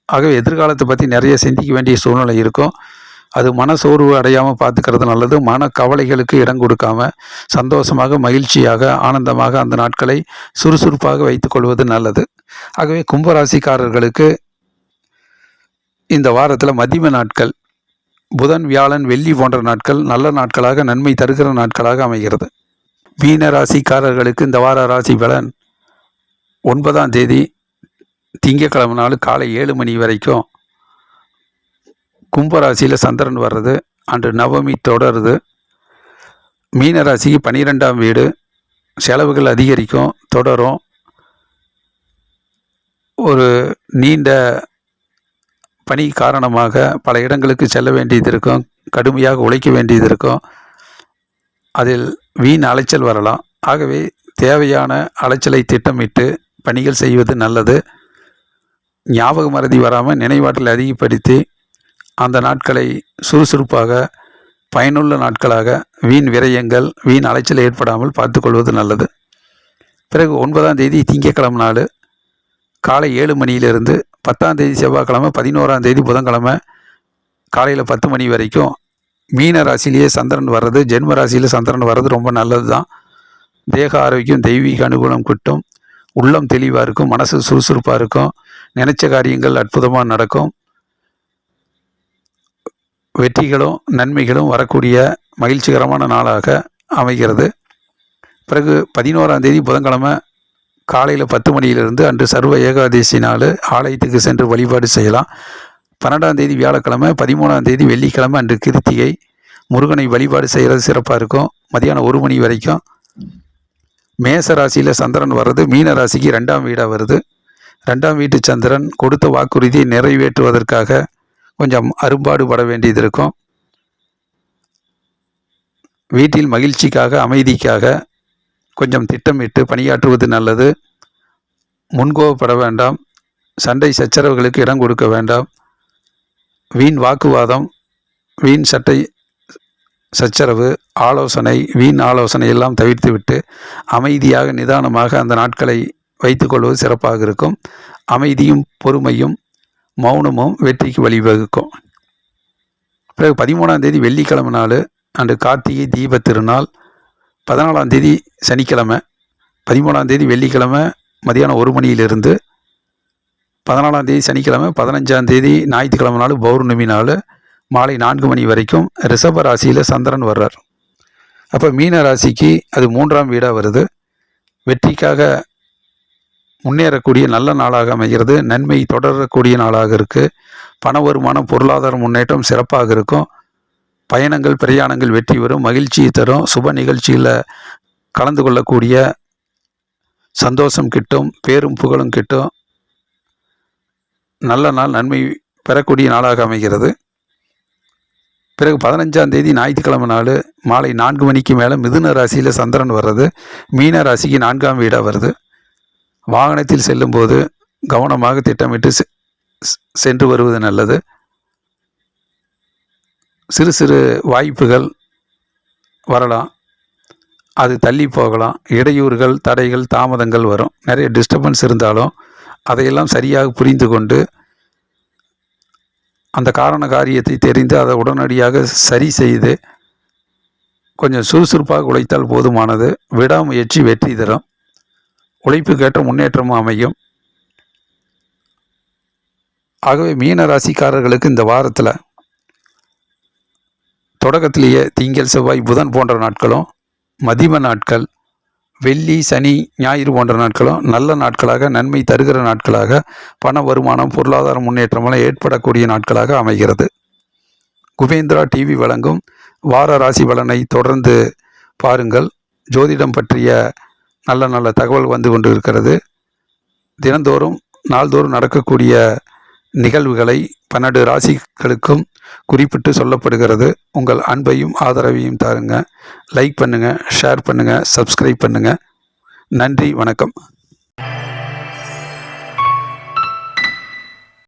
Speaker 1: ஆகவே எதிர்காலத்தை பற்றி நிறைய சிந்திக்க வேண்டிய சூழ்நிலை இருக்கும். அது மனசோர்வு அடையாமல் பார்த்துக்கிறது நல்லது. மன கவலைகளுக்கு இடம் கொடுக்காம சந்தோஷமாக, மகிழ்ச்சியாக, ஆனந்தமாக அந்த நாட்களை சுறுசுறுப்பாக வைத்துக்கொள்வது நல்லது. ஆகவே கும்பராசிக்காரர்களுக்கு இந்த வாரத்தில் மதிம நாட்கள் புதன், வியாழன், வெள்ளி போன்ற நாட்கள் நல்ல நாட்களாக, நன்மை தருகிற நாட்களாக அமைகிறது. மீன ராசிக்காரர்களுக்கு இந்த வார ராசி பலன் 9ஆம் தேதி திங்கட்கிழமை நாள் காலை 7 மணி வரைக்கும் கும்பராசியில் சந்திரன் வர்றது அன்று நவமி தொடருது. மீனராசிக்கு 12ஆம் வீடு, செலவுகள் அதிகரிக்கும், தொடரும். ஒரு நீண்ட பணி காரணமாக பல இடங்களுக்கு செல்ல வேண்டியது இருக்கும், கடுமையாக உழைக்க வேண்டியது இருக்கும். அதில் வீண் அலைச்சல் வரலாம். ஆகவே தேவையான அலைச்சலை திட்டமிட்டு பணிகள் செய்வது நல்லது. ஞாபக மறதி வராமல் நினைவாற்றலை அதிகப்படுத்தி அந்த நாட்களை சுறுசுறுப்பாக, பயனுள்ள நாட்களாக, வீண் விரயங்கள், வீண் அலைச்சல் ஏற்படாமல் பார்த்துக்கொள்வது நல்லது. பிறகு 9ஆம் தேதி திங்கட்கிழமை நாள் காலை 7 மணியிலிருந்து 10ஆம் தேதி செவ்வாய்க்கிழமை, 11ஆம் தேதி புதன்கிழமை காலையில் 10 மணி வரைக்கும் மீன ராசியிலேயே சந்திரன் வர்றது, ஜென்ம ராசியில் சந்திரன் வர்றது ரொம்ப நல்லது தான். தேக ஆரோக்கியம், தெய்வீக அனுகூலம் கிட்டும், உள்ளம் தெளிவாக இருக்கும், மனசு சுறுசுறுப்பாக இருக்கும், நினைச்ச காரியங்கள் அற்புதமாக நடக்கும், வெற்றிகளும் நன்மைகளும் வரக்கூடிய மகிழ்ச்சிகரமான நாளாக அமைகிறது. பிறகு 11ஆம் தேதி புதன்கிழமை காலையில் 10 மணியிலிருந்து அன்று சர்வ ஏகாதேசி நாள், ஆலயத்துக்கு சென்று வழிபாடு செய்யலாம். 12ஆம் தேதி வியாழக்கிழமை, 13ஆம் தேதி வெள்ளிக்கிழமை அன்று கிருத்திகை, முருகனை வழிபாடு செய்கிறது சிறப்பாக இருக்கும். மதியானம் 1 மணி வரைக்கும் மேச ராசியில் சந்திரன் வர்றது மீன ராசிக்கு 2ஆம் வீடாக வருது. 2ஆம் வீட்டு சந்திரன் கொடுத்த வாக்குறுதியை நிறைவேற்றுவதற்காக கொஞ்சம் அரும்பாடு பட வேண்டியது இருக்கும். வீட்டில் மகிழ்ச்சிக்காக, அமைதிக்காக கொஞ்சம் திட்டமிட்டு பணியாற்றுவது நல்லது. முன்கோபப்பட வேண்டாம், சண்டை சச்சரவுகளுக்கு இடம் கொடுக்க வேண்டாம். வீண் வாக்குவாதம், வீண் சச்சரவு, வீண் ஆலோசனை எல்லாம் தவிர்த்துவிட்டு அமைதியாக, நிதானமாக அந்த நாட்களை வைத்துக்கொள்வது சிறப்பாக இருக்கும். அமைதியும் பொறுமையும் மௌனமும் வெற்றிக்கு வழிவகுக்கும். பிறகு 13ஆம் தேதி வெள்ளிக்கிழமை நாள் அன்று கார்த்திகை தீப திருநாள். 14ஆம் தேதி சனிக்கிழமை, 13ஆம் தேதி வெள்ளிக்கிழமை மதியானம் 1 மணியிலிருந்து 14ஆம் தேதி சனிக்கிழமை, 15ஆம் தேதி ஞாயிற்றுக்கிழமை நாள் பௌர்ணமி நாள் மாலை 4 மணி வரைக்கும் ரிஷப ராசியில் சந்திரன் வர்றார். அப்போ மீன ராசிக்கு அது 3ஆம் வீடாக வருது. வெற்றிக்காக முன்னேறக்கூடிய நல்ல நாளாக அமைகிறது. நன்மை தொடரக்கூடிய நாளாக இருக்குது. பண வருமானம், பொருளாதார முன்னேற்றம் சிறப்பாக இருக்கும். பயணங்கள், பிரயாணங்கள் வெற்றி வரும், மகிழ்ச்சியை தரும். சுப நிகழ்ச்சியில் கலந்து கொள்ளக்கூடிய சந்தோஷம் கிட்டும், பேரும் புகழும் கிட்டும். நல்ல நாள், நன்மை பெறக்கூடிய நாளாக அமைகிறது. பிறகு 15ஆம் தேதி ஞாயிற்றுக்கிழமை நாள் மாலை 4 மணிக்கு மேலே மிதுன ராசியில் சந்திரன் வர்றது மீன ராசிக்கு 4ஆம் வீடாக வருது. வாகனத்தில் செல்லும்போது கவனமாக திட்டமிட்டு சென்று வருவது நல்லது. சிறு சிறு வாய்ப்புகள் வரலாம், அது தள்ளி போகலாம். இடையூறுகள், தடைகள், தாமதங்கள் வரும். நிறைய டிஸ்டர்பன்ஸ் இருந்தாலும் அதையெல்லாம் சரியாக புரிந்து கொண்டு அந்த காரண காரியத்தை தெரிந்து அதை உடனடியாக சரி செய்து கொஞ்சம் சுறுசுறுப்பாக உழைத்தால் போதுமானது. விடாமுயற்சி வெற்றி தரும். உழைப்புக்கேற்ற முன்னேற்றமும் அமையும். ஆகவே மீன ராசிக்காரர்களுக்கு இந்த வாரத்தில் தொடக்கத்திலேயே திங்கள், செவ்வாய், புதன் போன்ற நாட்களும், மதிம நாட்கள், வெள்ளி, சனி, ஞாயிறு போன்ற நாட்களும் நல்ல நாட்களாக, நன்மை தருகிற நாட்களாக, பண வருமானம், பொருளாதார முன்னேற்றமெல்லாம் ஏற்படக்கூடிய நாட்களாக அமைகிறது. குபேந்திரா டிவி வழங்கும் வார ராசி பலனை தொடர்ந்து பாருங்கள். ஜோதிடம் பற்றிய நல்ல நல்ல தகவல் வந்து கொண்டு இருக்கிறது. தினந்தோறும் நாள்தோறும் நடக்கக்கூடிய நிகழ்வுகளை 12 ராசிகளுக்கும் குறிப்பிட்டு சொல்லப்படுகிறது. உங்கள் அன்பையும் ஆதரவையும் தாருங்க. லைக் பண்ணுங்கள், ஷேர் பண்ணுங்கள், சப்ஸ்கிரைப் பண்ணுங்கள். நன்றி, வணக்கம்.